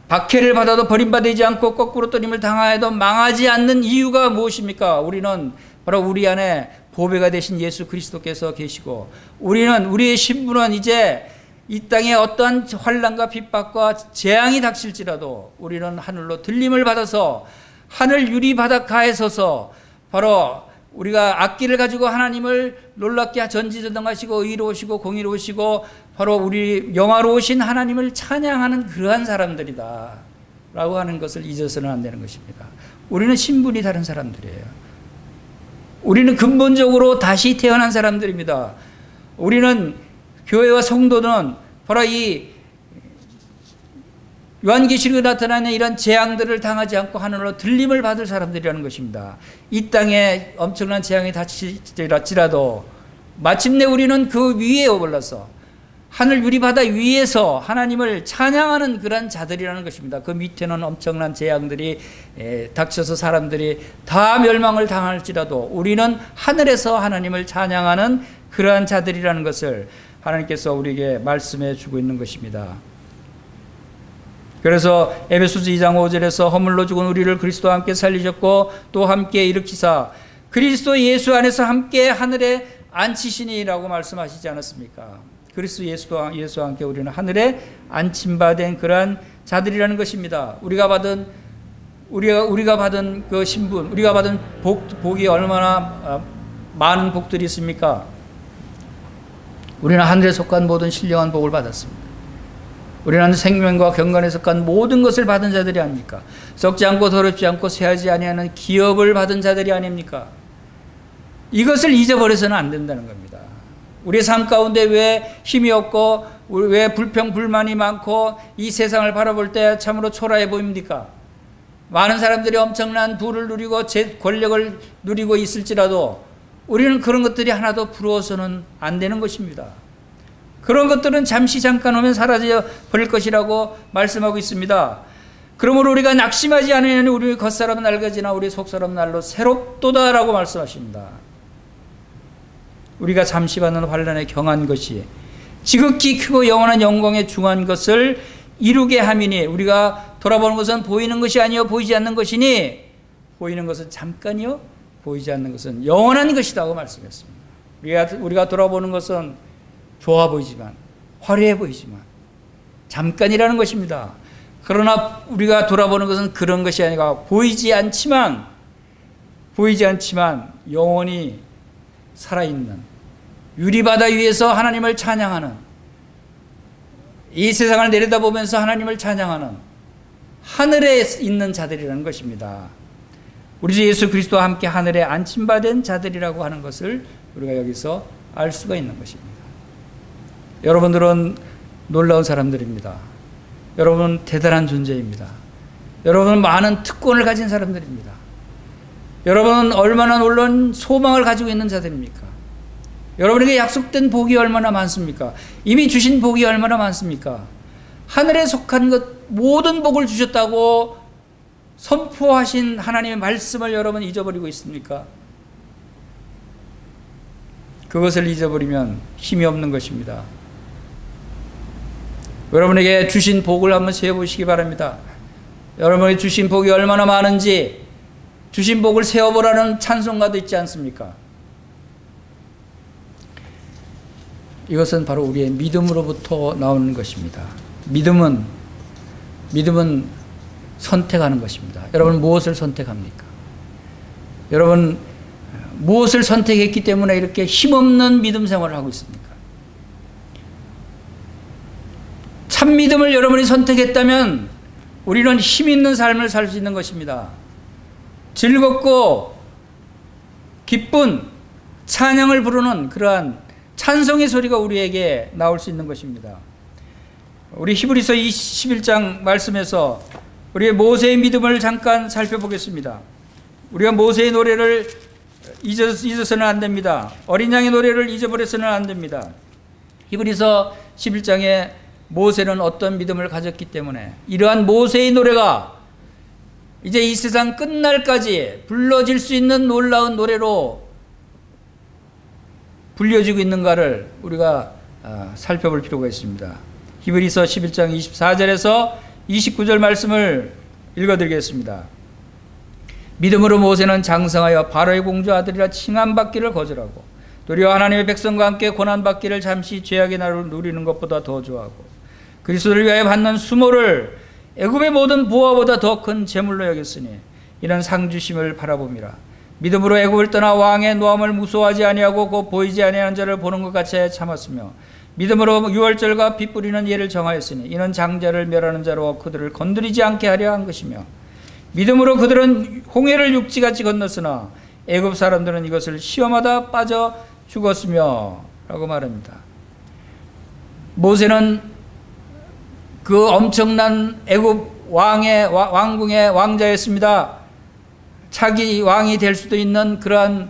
박해를 받아도 버림받지 않고 거꾸로 떠림을 당하여도 망하지 않는 이유가 무엇입니까? 우리는 바로 우리 안에 보배가 되신 예수 그리스도께서 계시고 우리의 신분은 이제 이 땅에 어떠한 환난과 핍박과 재앙이 닥칠지라도 우리는 하늘로 들림을 받아서 하늘 유리 바닷가에 서서 바로 우리가 악기를 가지고 하나님을 놀랍게 전지전능하시고 의로우시고 공의로우시고 바로 우리 영화로우신 하나님을 찬양하는 그러한 사람들이다 라고 하는 것을 잊어서는 안 되는 것입니다. 우리는 신분이 다른 사람들이에요. 우리는 근본적으로 다시 태어난 사람들입니다. 우리는 교회와 성도는 바로 이 요한계시록에 나타나는 이런 재앙들을 당하지 않고 하늘로 들림을 받을 사람들이라는 것입니다. 이 땅에 엄청난 재앙이 닥칠지라도 마침내 우리는 그 위에 올라서 하늘 유리바다 위에서 하나님을 찬양하는 그런 자들이라는 것입니다. 그 밑에는 엄청난 재앙들이 닥쳐서 사람들이 다 멸망을 당할지라도 우리는 하늘에서 하나님을 찬양하는 그러한 자들이라는 것을 하나님께서 우리에게 말씀해 주고 있는 것입니다. 그래서 에베소서 2장 5절에서 허물로 죽은 우리를 그리스도와 함께 살리셨고 또 함께 일으키사 그리스도 예수 안에서 함께 하늘에 앉히시니라고 말씀하시지 않았습니까? 그리스도 예수와 함께 우리는 하늘에 안침받은 그러한 자들이라는 것입니다. 우리가 받은 그 신분, 우리가 받은 복이 얼마나 많은 복들이 있습니까? 우리는 하늘에 속한 모든 신령한 복을 받았습니다. 우리는 생명과 경건에 속한 모든 것을 받은 자들이 아닙니까? 썩지 않고 더럽지 않고 쇠하지 아니하는 기업을 받은 자들이 아닙니까? 이것을 잊어버려서는 안 된다는 겁니다. 우리의 삶 가운데 왜 힘이 없고 왜 불평 불만이 많고 이 세상을 바라볼 때 참으로 초라해 보입니까? 많은 사람들이 엄청난 부를 누리고 권력을 누리고 있을지라도 우리는 그런 것들이 하나도 부러워서는 안 되는 것입니다. 그런 것들은 잠시 잠깐 오면 사라져 버릴 것이라고 말씀하고 있습니다. 그러므로 우리가 낙심하지 않으면 우리 겉사람은 낡아지나 우리 속사람은 날로 새롭도다라고 말씀하십니다. 우리가 잠시 받는 환난에 경한 것이 지극히 크고 영원한 영광에 중한 것을 이루게 함이니 우리가 돌아보는 것은 보이는 것이 아니요 보이지 않는 것이니 보이는 것은 잠깐이요 보이지 않는 것은 영원한 것이라고 말씀했습니다. 우리가 돌아보는 것은 좋아 보이지만 화려해 보이지만 잠깐이라는 것입니다. 그러나 우리가 돌아보는 것은 그런 것이 아니라 보이지 않지만 영원히 살아있는 유리바다 위에서 하나님을 찬양하는 이 세상을 내려다보면서 하나님을 찬양하는 하늘에 있는 자들이라는 것입니다. 우리 주 예수 그리스도와 함께 하늘에 안침받은 자들이라고 하는 것을 우리가 여기서 알 수가 있는 것입니다. 여러분들은 놀라운 사람들입니다. 여러분은 대단한 존재입니다. 여러분은 많은 특권을 가진 사람들입니다. 여러분은 얼마나 놀라운 소망을 가지고 있는 자들입니까? 여러분에게 약속된 복이 얼마나 많습니까? 이미 주신 복이 얼마나 많습니까? 하늘에 속한 것 모든 복을 주셨다고 선포하신 하나님의 말씀을 여러분 잊어버리고 있습니까? 그것을 잊어버리면 힘이 없는 것입니다. 여러분에게 주신 복을 한번 세어보시기 바랍니다. 여러분에게 주신 복이 얼마나 많은지 주신 복을 세어보라는 찬송가도 있지 않습니까? 이것은 바로 우리의 믿음으로부터 나오는 것입니다. 믿음은 선택하는 것입니다. 여러분 무엇을 선택합니까? 여러분 무엇을 선택했기 때문에 이렇게 힘없는 믿음 생활을 하고 있습니까? 참 믿음을 여러분이 선택했다면 우리는 힘 있는 삶을 살 수 있는 것입니다. 즐겁고 기쁜 찬양을 부르는 그러한 찬송의 소리가 우리에게 나올 수 있는 것입니다. 우리 히브리서 11장 말씀에서 우리의 모세의 믿음을 잠깐 살펴보겠습니다. 우리가 모세의 노래를 잊어서는 안 됩니다. 어린 양의 노래를 잊어버려서는 안 됩니다. 히브리서 11장에 모세는 어떤 믿음을 가졌기 때문에 이러한 모세의 노래가 이제 이 세상 끝날까지 불러질 수 있는 놀라운 노래로 불려지고 있는가를 우리가 살펴볼 필요가 있습니다. 히브리서 11장 24절에서 29절 말씀을 읽어드리겠습니다. 믿음으로 모세는 장성하여 바로의 공주 아들이라 칭함받기를 거절하고 도리어 하나님의 백성과 함께 고난받기를 잠시 죄악의 날을 누리는 것보다 더 좋아하고 그리스도를 위하여 받는 수모를 애굽의 모든 보화보다 더 큰 재물로 여겼으니 이는 상 주심을 바라봄이라. 믿음으로 애굽을 떠나 왕의 노함을 무서워하지 아니하고 곧 보이지 아니하는 자를 보는 것 같이 참았으며 믿음으로 유월절과 피 뿌리는 예를 정하였으니 이는 장자를 멸하는 자로 그들을 건드리지 않게 하려 한 것이며 믿음으로 그들은 홍해를 육지같이 건넜으나 애굽 사람들은 이것을 시험하다 빠져 죽었으며 라고 말합니다. 모세는 그 엄청난 애굽 왕궁의 왕자였습니다. 차기 왕이 될 수도 있는 그러한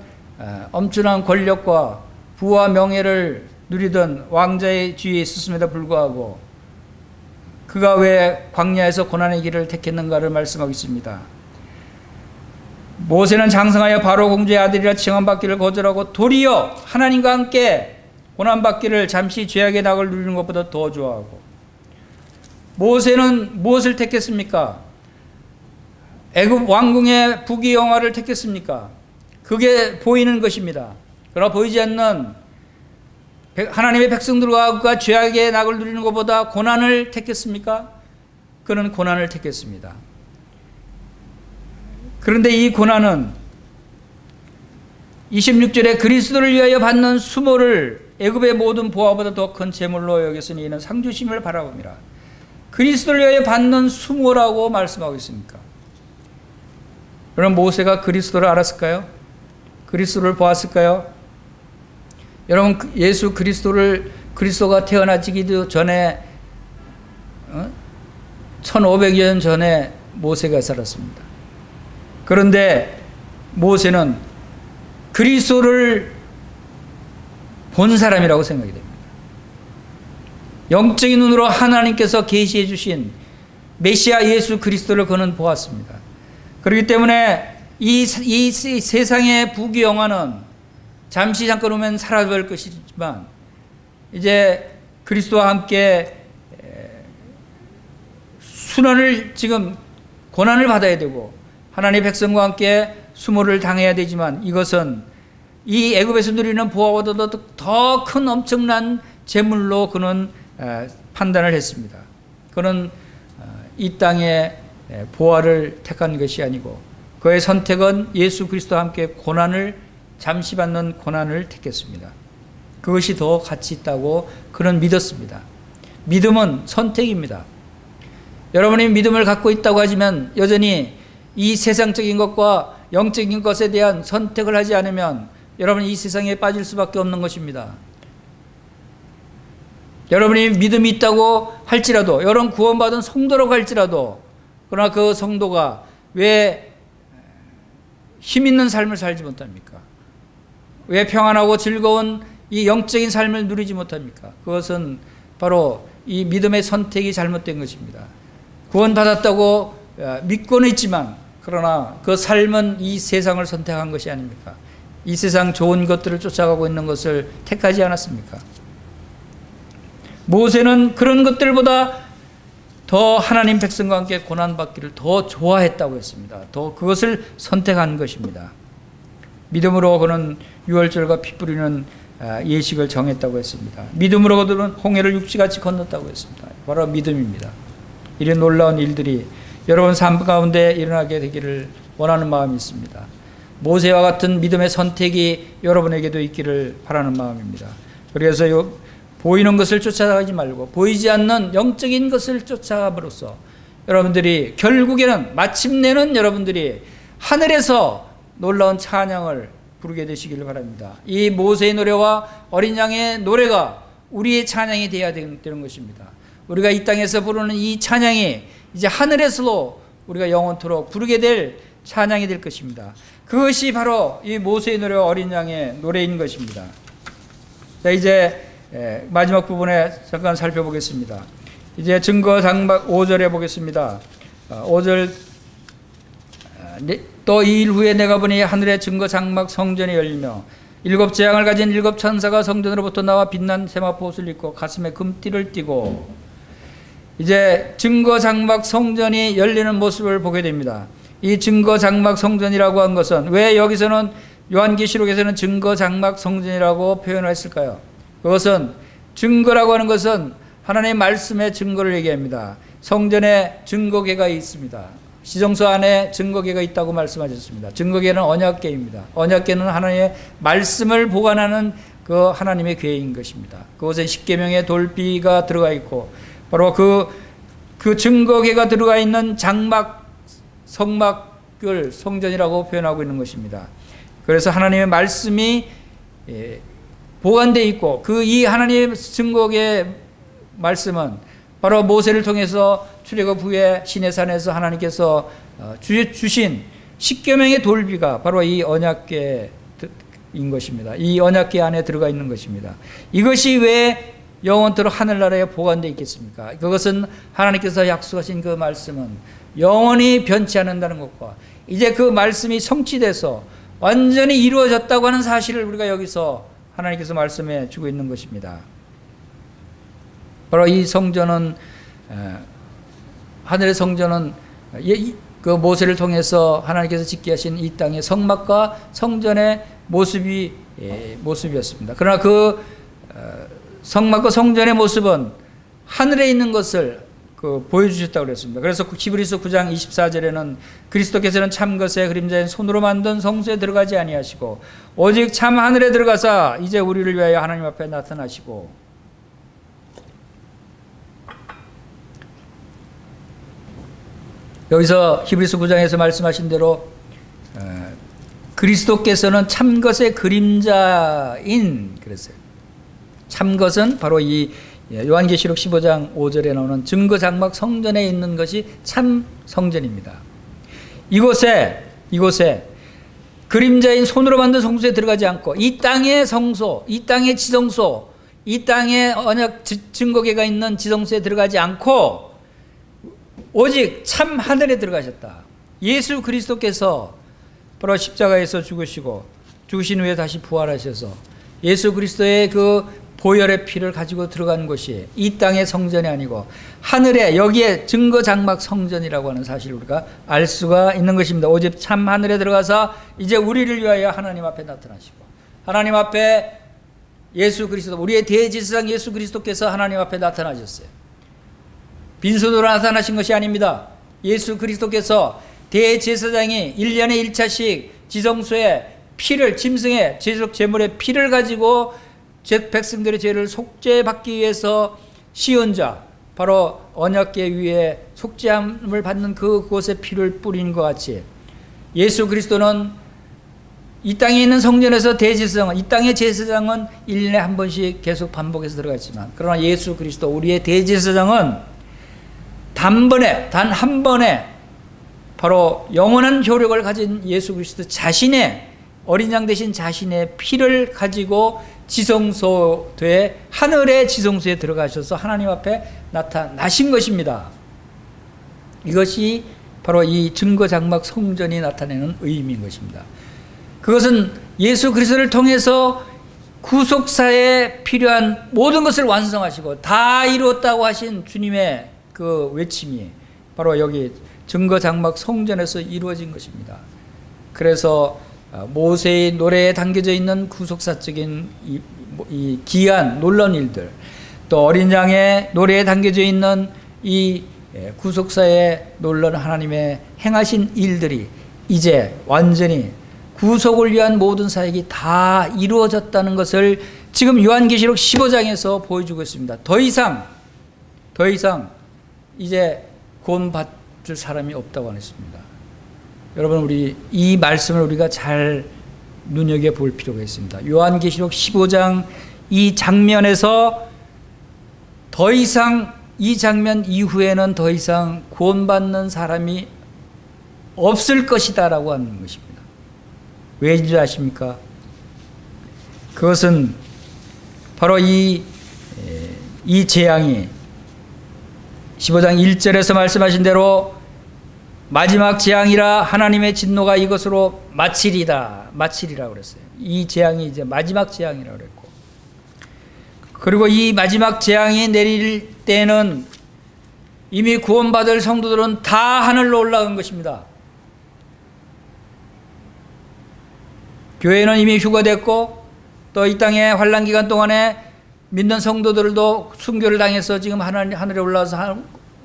엄청난 권력과 부와 명예를 누리던 왕자의 뒤에 있었음에도 불구하고 그가 왜 광야에서 고난의 길을 택했는가를 말씀하고 있습니다. 모세는 장성하여 바로 공주의 아들이라 칭함받기를 거절하고 도리어 하나님과 함께 고난받기를 잠시 죄악의 낙을 누리는 것보다 더 좋아하고 모세는 무엇을 택했습니까? 애굽 왕궁의 부귀영화를 택했습니까? 그게 보이는 것입니다. 그러나 보이지 않는 하나님의 백성들과 죄악의 낙을 누리는 것보다 고난을 택했습니까? 그는 고난을 택했습니다. 그런데 이 고난은 26절에 그리스도를 위하여 받는 수모를 애굽의 모든 보화보다 더 큰 재물로 여겼으니 이는 상주심을 바라봅니다. 그리스도를 위하여 받는 수모라고 말씀하고 있습니까? 그럼 모세가 그리스도를 알았을까요? 그리스도를 보았을까요? 여러분 예수 그리스도가 태어나기도 전에 1500년 전에 모세가 살았습니다. 그런데 모세는 그리스도를 본 사람이라고 생각이 됩니다. 영적인 눈으로 하나님께서 계시해 주신 메시아 예수 그리스도를 그는 보았습니다. 그렇기 때문에 이 세상의 부귀영화는 잠시 잠깐 오면 사라질 것이지만 이제 그리스도와 함께 순환을 지금 고난을 받아야 되고 하나님의 백성과 함께 수모를 당해야 되지만 이것은 이 애굽에서 누리는 보화보다도 더 큰 엄청난 재물로 그는 판단을 했습니다. 그는 이 땅의 보화를 택한 것이 아니고 그의 선택은 예수 그리스도와 함께 잠시 받는 고난을 택했습니다. 그것이 더 가치 있다고 그는 믿었습니다. 믿음은 선택입니다. 여러분이 믿음을 갖고 있다고 하지만 여전히 이 세상적인 것과 영적인 것에 대한 선택을 하지 않으면 여러분이 이 세상에 빠질 수밖에 없는 것입니다. 여러분이 믿음이 있다고 할지라도 여러분 구원받은 성도라고 할지라도 그러나 그 성도가 왜 힘 있는 삶을 살지 못합니까? 왜 평안하고 즐거운 이 영적인 삶을 누리지 못합니까? 그것은 바로 이 믿음의 선택이 잘못된 것입니다. 구원받았다고 믿고는 있지만 그러나 그 삶은 이 세상을 선택한 것이 아닙니까? 이 세상 좋은 것들을 쫓아가고 있는 것을 택하지 않았습니까? 모세는 그런 것들보다 더 하나님 백성과 함께 고난받기를 더 좋아했다고 했습니다. 더 그것을 선택한 것입니다. 믿음으로 그는 유월절과 피 뿌리는 예식을 정했다고 했습니다. 믿음으로 그들은 홍해를 육지같이 건넜다고 했습니다. 바로 믿음입니다. 이런 놀라운 일들이 여러분 삶 가운데 일어나게 되기를 원하는 마음이 있습니다. 모세와 같은 믿음의 선택이 여러분에게도 있기를 바라는 마음입니다. 그래서 보이는 것을 쫓아가지 말고 보이지 않는 영적인 것을 쫓아감으로써 여러분들이 결국에는 마침내는 여러분들이 하늘에서 놀라운 찬양을 부르게 되시기를 바랍니다. 이 모세의 노래와 어린 양의 노래가 우리의 찬양이 되어야 되는 것입니다. 우리가 이 땅에서 부르는 이 찬양이 이제 하늘에서도 우리가 영원토록 부르게 될 찬양이 될 것입니다. 그것이 바로 이 모세의 노래와 어린 양의 노래인 것입니다. 자, 이제 마지막 부분에 잠깐 살펴보겠습니다. 이제 증거 장막 5절에 보겠습니다. 5절 또 이 일 후에 내가 보니 하늘의 증거 장막 성전이 열리며 일곱 재앙을 가진 일곱 천사가 성전으로부터 나와 빛난 세마포 옷을 입고 가슴에 금띠를 띠고 이제 증거 장막 성전이 열리는 모습을 보게 됩니다. 이 증거 장막 성전이라고 한 것은 왜 여기서는 요한계시록에서는 증거 장막 성전이라고 표현을 했을까요? 그것은 증거라고 하는 것은 하나님의 말씀의 증거를 얘기합니다. 성전에 증거궤가 있습니다. 시정소 안에 증거궤가 있다고 말씀하셨습니다. 증거궤는 언약궤입니다. 언약궤는 하나님의 말씀을 보관하는 그 하나님의 궤인 것입니다. 그곳에 십계명의 돌비가 들어가 있고 바로 그 증거궤가 들어가 있는 장막 성막을 성전이라고 표현하고 있는 것입니다. 그래서 하나님의 말씀이 보관되어 있고 그 이 하나님의 증거궤 말씀은 바로 모세를 통해서 출애굽 후에 시내산에서 하나님께서 주신 십계명의 돌비가 바로 이 언약궤인 것입니다. 이 언약궤 안에 들어가 있는 것입니다. 이것이 왜 영원토록 하늘나라에 보관되어 있겠습니까? 그것은 하나님께서 약속하신 그 말씀은 영원히 변치 않는다는 것과 이제 그 말씀이 성취돼서 완전히 이루어졌다고 하는 사실을 우리가 여기서 하나님께서 말씀해 주고 있는 것입니다. 바로 이 성전은 하늘의 성전은 그 모세를 통해서 하나님께서 짓게 하신 이 땅의 성막과 성전의 모습이었습니다. 그러나 그 성막과 성전의 모습은 하늘에 있는 것을 보여주셨다고 그랬습니다. 그래서 히브리서 9장 24절에는 그리스도께서는 참 것의 그림자인 손으로 만든 성소에 들어가지 아니하시고 오직 참 하늘에 들어가사 이제 우리를 위하여 하나님 앞에 나타나시고 여기서 히브리서 9장에서 말씀하신 대로 그리스도께서는 참것의 그림자인 그랬어요. 참것은 바로 이 요한계시록 15장 5절에 나오는 증거 장막 성전에 있는 것이 참 성전입니다. 이곳에 그림자인 손으로 만든 성소에 들어가지 않고 이 땅의 성소, 이 땅의 지성소, 이 땅의 언약 증거궤가 있는 지성소에 들어가지 않고 오직 참 하늘에 들어가셨다. 예수 그리스도께서 바로 십자가에서 죽으시고 죽으신 후에 다시 부활하셔서 예수 그리스도의 그 보혈의 피를 가지고 들어간 곳이 이 땅의 성전이 아니고 하늘에 여기에 증거 장막 성전이라고 하는 사실을 우리가 알 수가 있는 것입니다. 오직 참 하늘에 들어가서 이제 우리를 위하여 하나님 앞에 나타나시고 하나님 앞에 예수 그리스도 우리의 대제사장 예수 그리스도께서 하나님 앞에 나타나셨어요. 빈손으로 나타나신 것이 아닙니다. 예수 그리스도께서 대제사장이 1년에 1차씩 지성소에 피를 짐승의 제사적 제물의 피를 가지고 백성들의 죄를 속죄받기 위해서 씌운 자 바로 언약궤 위에 속죄함을 받는 그곳에 피를 뿌린 것 같이 예수 그리스도는 이 땅에 있는 성전에서 대제사장은 이 땅의 제사장은 1년에 한 번씩 계속 반복해서 들어갔지만 그러나 예수 그리스도 우리의 대제사장은 단 한 번에 바로 영원한 효력을 가진 예수 그리스도 자신의 어린 양 대신 자신의 피를 가지고 지성소에 하늘의 지성소에 들어가셔서 하나님 앞에 나타나신 것입니다. 이것이 바로 이 증거 장막 성전이 나타내는 의미인 것입니다. 그것은 예수 그리스도를 통해서 구속사에 필요한 모든 것을 완성하시고 다 이루었다고 하신 주님의 그 외침이 바로 여기 증거 장막 성전에서 이루어진 것입니다. 그래서 모세의 노래에 담겨져 있는 구속사적인 이 기이한 놀라운 일들 또 어린 양의 노래에 담겨져 있는 이 구속사에 놀라운 하나님의 행하신 일들이 이제 완전히 구속을 위한 모든 사역이 다 이루어졌다는 것을 지금 요한계시록 15장에서 보여주고 있습니다. 더 이상 이제 구원받을 사람이 없다고 하셨습니다. 여러분 우리 이 말씀을 우리가 잘 눈여겨볼 필요가 있습니다. 요한계시록 15장 이 장면에서 더 이상 이 장면 이후에는 더 이상 구원받는 사람이 없을 것이다 라고 하는 것입니다. 왜인지 아십니까? 그것은 바로 이 재앙이 15장 1절에서 말씀하신 대로 마지막 재앙이라 하나님의 진노가 이것으로 마치리라 그랬어요. 이 재앙이 이제 마지막 재앙이라고 그랬고, 그리고 이 마지막 재앙이 내릴 때는 이미 구원받을 성도들은 다 하늘로 올라간 것입니다. 교회는 이미 휴거됐고, 또 이 땅의 환난 기간 동안에 믿는 성도들도 순교를 당해서 지금 하늘에 올라와서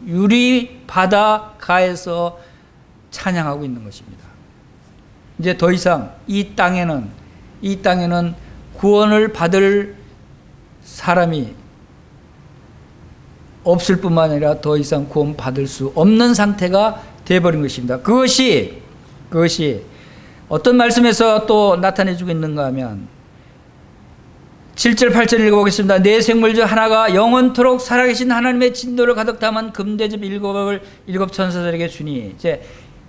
유리 바다가에서 찬양하고 있는 것입니다. 이제 더 이상 이 땅에는 구원을 받을 사람이 없을 뿐만 아니라 더 이상 구원 받을 수 없는 상태가 되어버린 것입니다. 그것이 어떤 말씀에서 또 나타내주고 있는가 하면 7절 8절 읽어보겠습니다. 네 생물 중 하나가 영원토록 살아계신 하나님의 진노를 가득 담은 금대접 일곱 천사들에게 주니,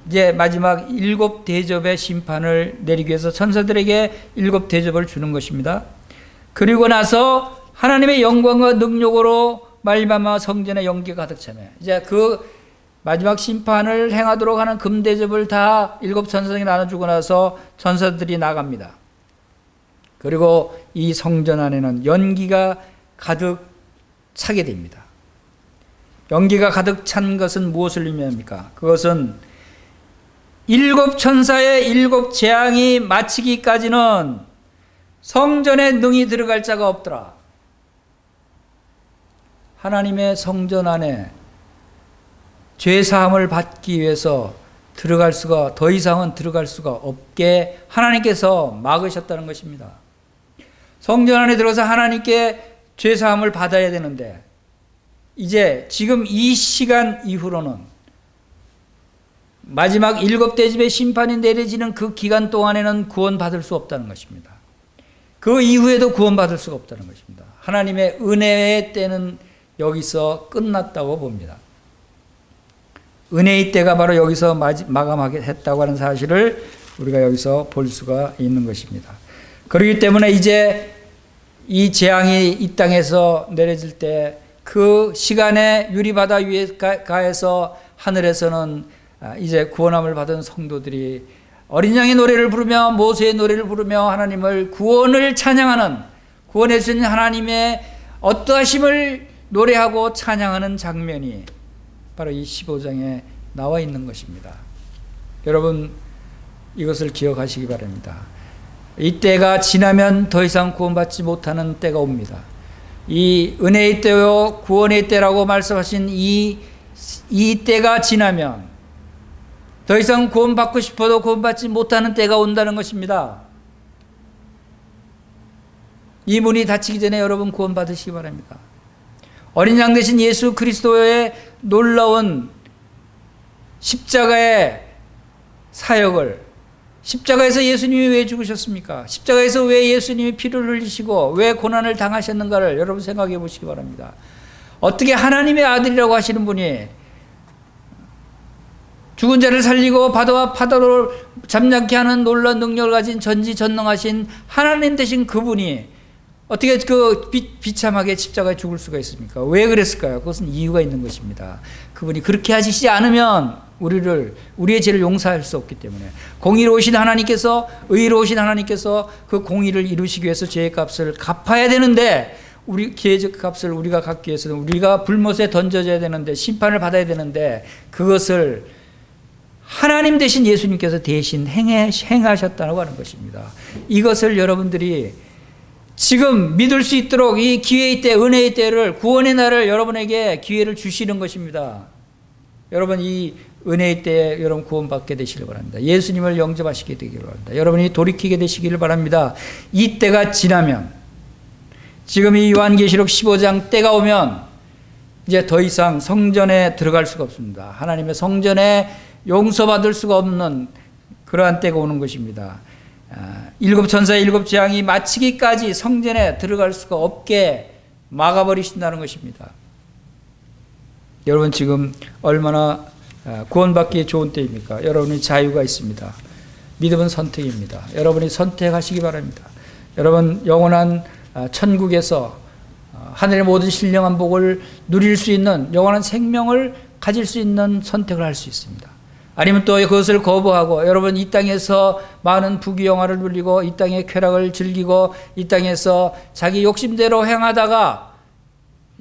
이제 마지막 일곱 대접의 심판을 내리기 위해서 천사들에게 일곱 대접을 주는 것입니다. 그리고 나서 하나님의 영광과 능력으로 말미암아 성전의 연기가 가득 차며, 이제 그 마지막 심판을 행하도록 하는 금대접을 다 일곱 천사에게 나눠주고 나서 천사들이 나갑니다. 그리고 이 성전 안에는 연기가 가득 차게 됩니다. 연기가 가득 찬 것은 무엇을 의미합니까? 그것은 일곱 천사의 일곱 재앙이 마치기까지는 성전에 능히 들어갈 자가 없더라. 하나님의 성전 안에 죄사함을 받기 위해서 더 이상은 들어갈 수가 없게 하나님께서 막으셨다는 것입니다. 성전 안에 들어서 하나님께 죄사함을 받아야 되는데, 이제 지금 이 시간 이후로는 마지막 일곱 대접의 심판이 내려지는 그 기간 동안에는 구원받을 수 없다는 것입니다. 그 이후에도 구원받을 수가 없다는 것입니다. 하나님의 은혜의 때는 여기서 끝났다고 봅니다. 은혜의 때가 바로 여기서 마감하게 했다고 하는 사실을 우리가 여기서 볼 수가 있는 것입니다. 그렇기 때문에 이제 이 재앙이 이 땅에서 내려질 때 그 시간에 유리바다 위에 가에서 하늘에서는 이제 구원함을 받은 성도들이 어린 양의 노래를 부르며 모세의 노래를 부르며 하나님을 구원을 찬양하는, 구원해 주신 하나님의 어떠하심을 노래하고 찬양하는 장면이 바로 이 15장에 나와 있는 것입니다. 여러분, 이것을 기억하시기 바랍니다. 이 때가 지나면 더 이상 구원받지 못하는 때가 옵니다. 이 은혜의 때요 구원의 때라고 말씀하신 이 때가 지나면 더 이상 구원받고 싶어도 구원받지 못하는 때가 온다는 것입니다. 이 문이 닫히기 전에 여러분 구원받으시기 바랍니다. 어린 양 되신 예수 그리스도의 놀라운 십자가의 사역을, 십자가에서 예수님이 왜 죽으셨습니까? 십자가에서 왜 예수님이 피를 흘리시고 왜 고난을 당하셨는가를 여러분 생각해 보시기 바랍니다. 어떻게 하나님의 아들이라고 하시는 분이 죽은 자를 살리고 바다와 파도를 잠잠케 하는 놀라운 능력을 가진 전지전능하신 하나님 되신 그분이 어떻게 그 비참하게 십자가에 죽을 수가 있습니까? 왜 그랬을까요? 그것은 이유가 있는 것입니다. 그분이 그렇게 하시지 않으면 우리의 죄를 용서할 수 없기 때문에, 공의로우신 하나님께서, 의로우신 하나님께서 그 공의를 이루시기 위해서 죄의 값을 갚아야 되는데, 죄의 값을 우리가 갚기 위해서는 우리가 불못에 던져져야 되는데, 심판을 받아야 되는데, 그것을 하나님 대신 예수님께서 대신 행하셨다고 하는 것입니다. 이것을 여러분들이 지금 믿을 수 있도록 이 기회의 때, 은혜의 때를, 구원의 날을 여러분에게 기회를 주시는 것입니다. 여러분, 이 은혜의 때에 여러분 구원받게 되시길 바랍니다. 예수님을 영접하시게 되기를 바랍니다. 여러분이 돌이키게 되시기를 바랍니다. 이 때가 지나면, 지금 이 요한계시록 15장 때가 오면 이제 더 이상 성전에 들어갈 수가 없습니다. 하나님의 성전에 용서받을 수가 없는 그러한 때가 오는 것입니다. 일곱 천사의 일곱 재앙이 마치기까지 성전에 들어갈 수가 없게 막아버리신다는 것입니다. 여러분 지금 얼마나 구원받기에 좋은 때입니까? 여러분이 자유가 있습니다. 믿음은 선택입니다. 여러분이 선택하시기 바랍니다. 여러분 영원한 천국에서 하늘의 모든 신령한 복을 누릴 수 있는 영원한 생명을 가질 수 있는 선택을 할 수 있습니다. 아니면 또 그것을 거부하고 여러분 이 땅에서 많은 부귀영화를 누리고 이 땅의 쾌락을 즐기고 이 땅에서 자기 욕심대로 행하다가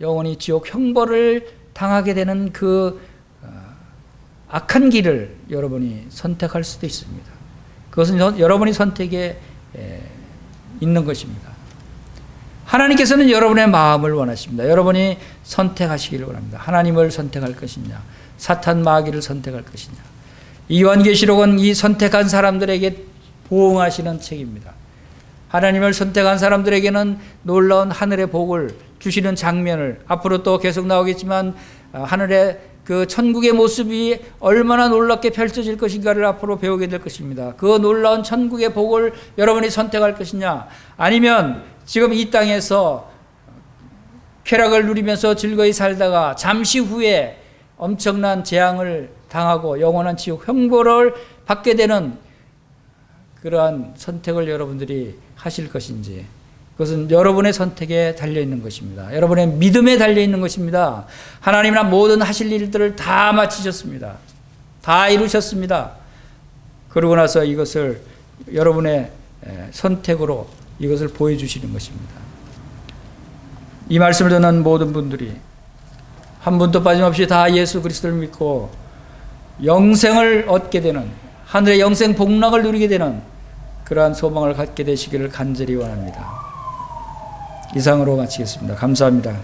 영원히 지옥 형벌을 당하게 되는 그 악한 길을 여러분이 선택할 수도 있습니다. 그것은 여러분이 선택에 있는 것입니다. 하나님께서는 여러분의 마음을 원하십니다. 여러분이 선택하시기를 원합니다. 하나님을 선택할 것이냐, 사탄 마귀를 선택할 것이냐. 이 요한계시록은 이 선택한 사람들에게 보응하시는 책입니다. 하나님을 선택한 사람들에게는 놀라운 하늘의 복을 주시는 장면을 앞으로 또 계속 나오겠지만 하늘의 그 천국의 모습이 얼마나 놀랍게 펼쳐질 것인가를 앞으로 배우게 될 것입니다. 그 놀라운 천국의 복을 여러분이 선택할 것이냐, 아니면 지금 이 땅에서 쾌락을 누리면서 즐거이 살다가 잠시 후에 엄청난 재앙을 당하고 영원한 지옥 형벌을 받게 되는 그러한 선택을 여러분들이 하실 것인지, 그것은 여러분의 선택에 달려있는 것입니다. 여러분의 믿음에 달려있는 것입니다. 하나님은 모든 하실 일들을 다 마치셨습니다. 다 이루셨습니다. 그러고 나서 이것을 여러분의 선택으로 이것을 보여주시는 것입니다. 이 말씀을 듣는 모든 분들이 한 분도 빠짐없이 다 예수 그리스도를 믿고 영생을 얻게 되는, 하늘의 영생 복락을 누리게 되는 그러한 소망을 갖게 되시기를 간절히 원합니다. 이상으로 마치겠습니다. 감사합니다.